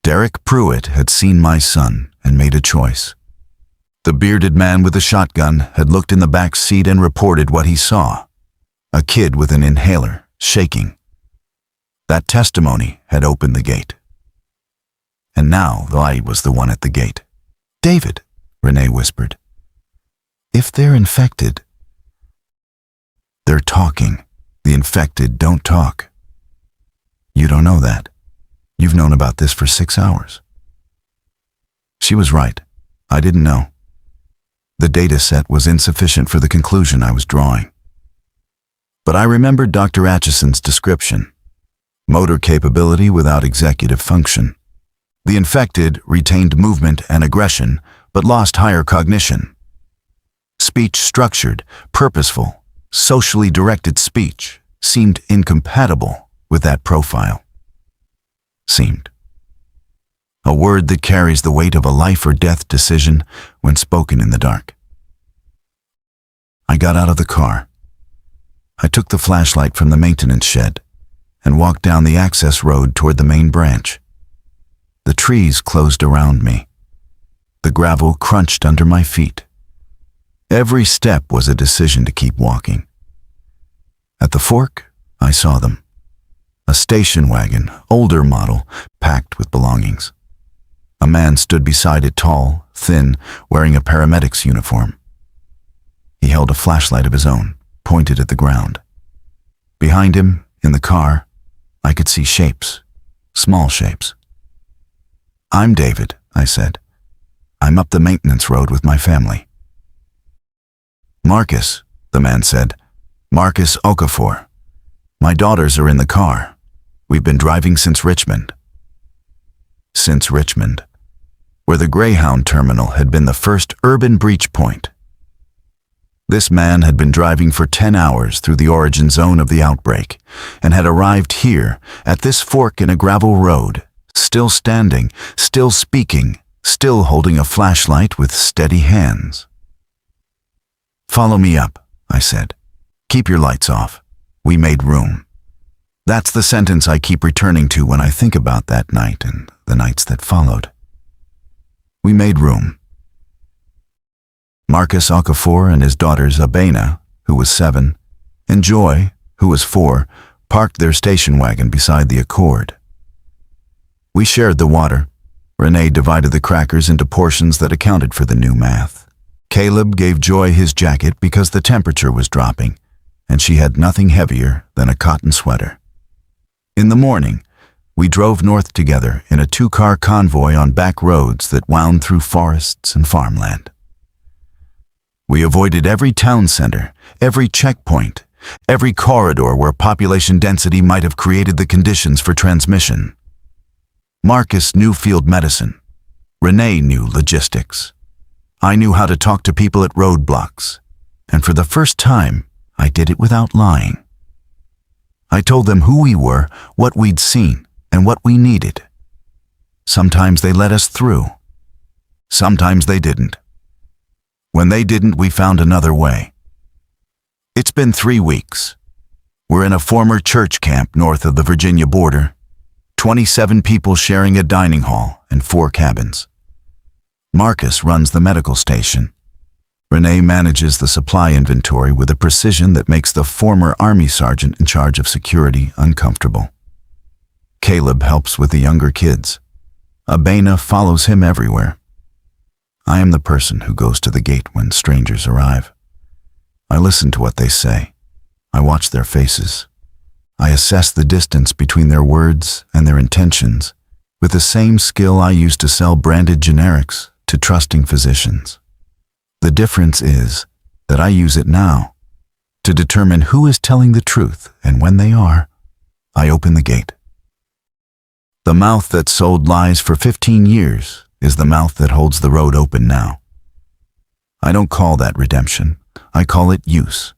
Derek Pruitt had seen my son and made a choice. The bearded man with the shotgun had looked in the back seat and reported what he saw. A kid with an inhaler, shaking. That testimony had opened the gate. And now I was the one at the gate. David, Renee whispered. If they're infected, they're talking. The infected don't talk. You don't know that. You've known about this for 6 hours. She was right. I didn't know. The data set was insufficient for the conclusion I was drawing. But I remembered Dr. Acheson's description. Motor capability without executive function. The infected retained movement and aggression, but lost higher cognition. Speech structured, purposeful, socially directed speech seemed incompatible with that profile. Seemed. A word that carries the weight of a life or death decision when spoken in the dark. I got out of the car. I took the flashlight from the maintenance shed and walked down the access road toward the main branch. The trees closed around me. The gravel crunched under my feet. Every step was a decision to keep walking. At the fork, I saw them. A station wagon, older model, packed with belongings. A man stood beside it, tall, thin, wearing a paramedic's uniform. He held a flashlight of his own, pointed at the ground. Behind him, in the car, I could see shapes, small shapes. "I'm David," I said. "I'm up the maintenance road with my family." "Marcus," the man said. "Marcus Okafor. My daughters are in the car. We've been driving since Richmond." Since Richmond, where the Greyhound terminal had been the first urban breach point. This man had been driving for 10 hours through the origin zone of the outbreak and had arrived here at this fork in a gravel road, still standing, still speaking, still holding a flashlight with steady hands. "Follow me up," I said. "Keep your lights off. We made room." That's the sentence I keep returning to when I think about that night and the nights that followed. We made room. Marcus Okafor and his daughters Abena, who was 7, and Joy, who was 4, parked their station wagon beside the Accord. We shared the water. Renee divided the crackers into portions that accounted for the new math. Caleb gave Joy his jacket because the temperature was dropping, and she had nothing heavier than a cotton sweater. In the morning, we drove north together in a 2-car convoy on back roads that wound through forests and farmland. We avoided every town center, every checkpoint, every corridor where population density might have created the conditions for transmission. Marcus knew field medicine. Renee knew logistics. I knew how to talk to people at roadblocks, and for the first time, I did it without lying. I told them who we were, what we'd seen, and what we needed. Sometimes they let us through. Sometimes they didn't. When they didn't, we found another way. It's been 3 weeks. We're in a former church camp north of the Virginia border, 27 people sharing a dining hall and 4 cabins. Marcus runs the medical station. Renee manages the supply inventory with a precision that makes the former Army sergeant in charge of security uncomfortable. Caleb helps with the younger kids. Abena follows him everywhere. I am the person who goes to the gate when strangers arrive. I listen to what they say. I watch their faces. I assess the distance between their words and their intentions with the same skill I used to sell branded generics to trusting physicians. The difference is that I use it now to determine who is telling the truth, and when they are, I open the gate. The mouth that sold lies for 15 years is the mouth that holds the road open now. I don't call that redemption. I call it use.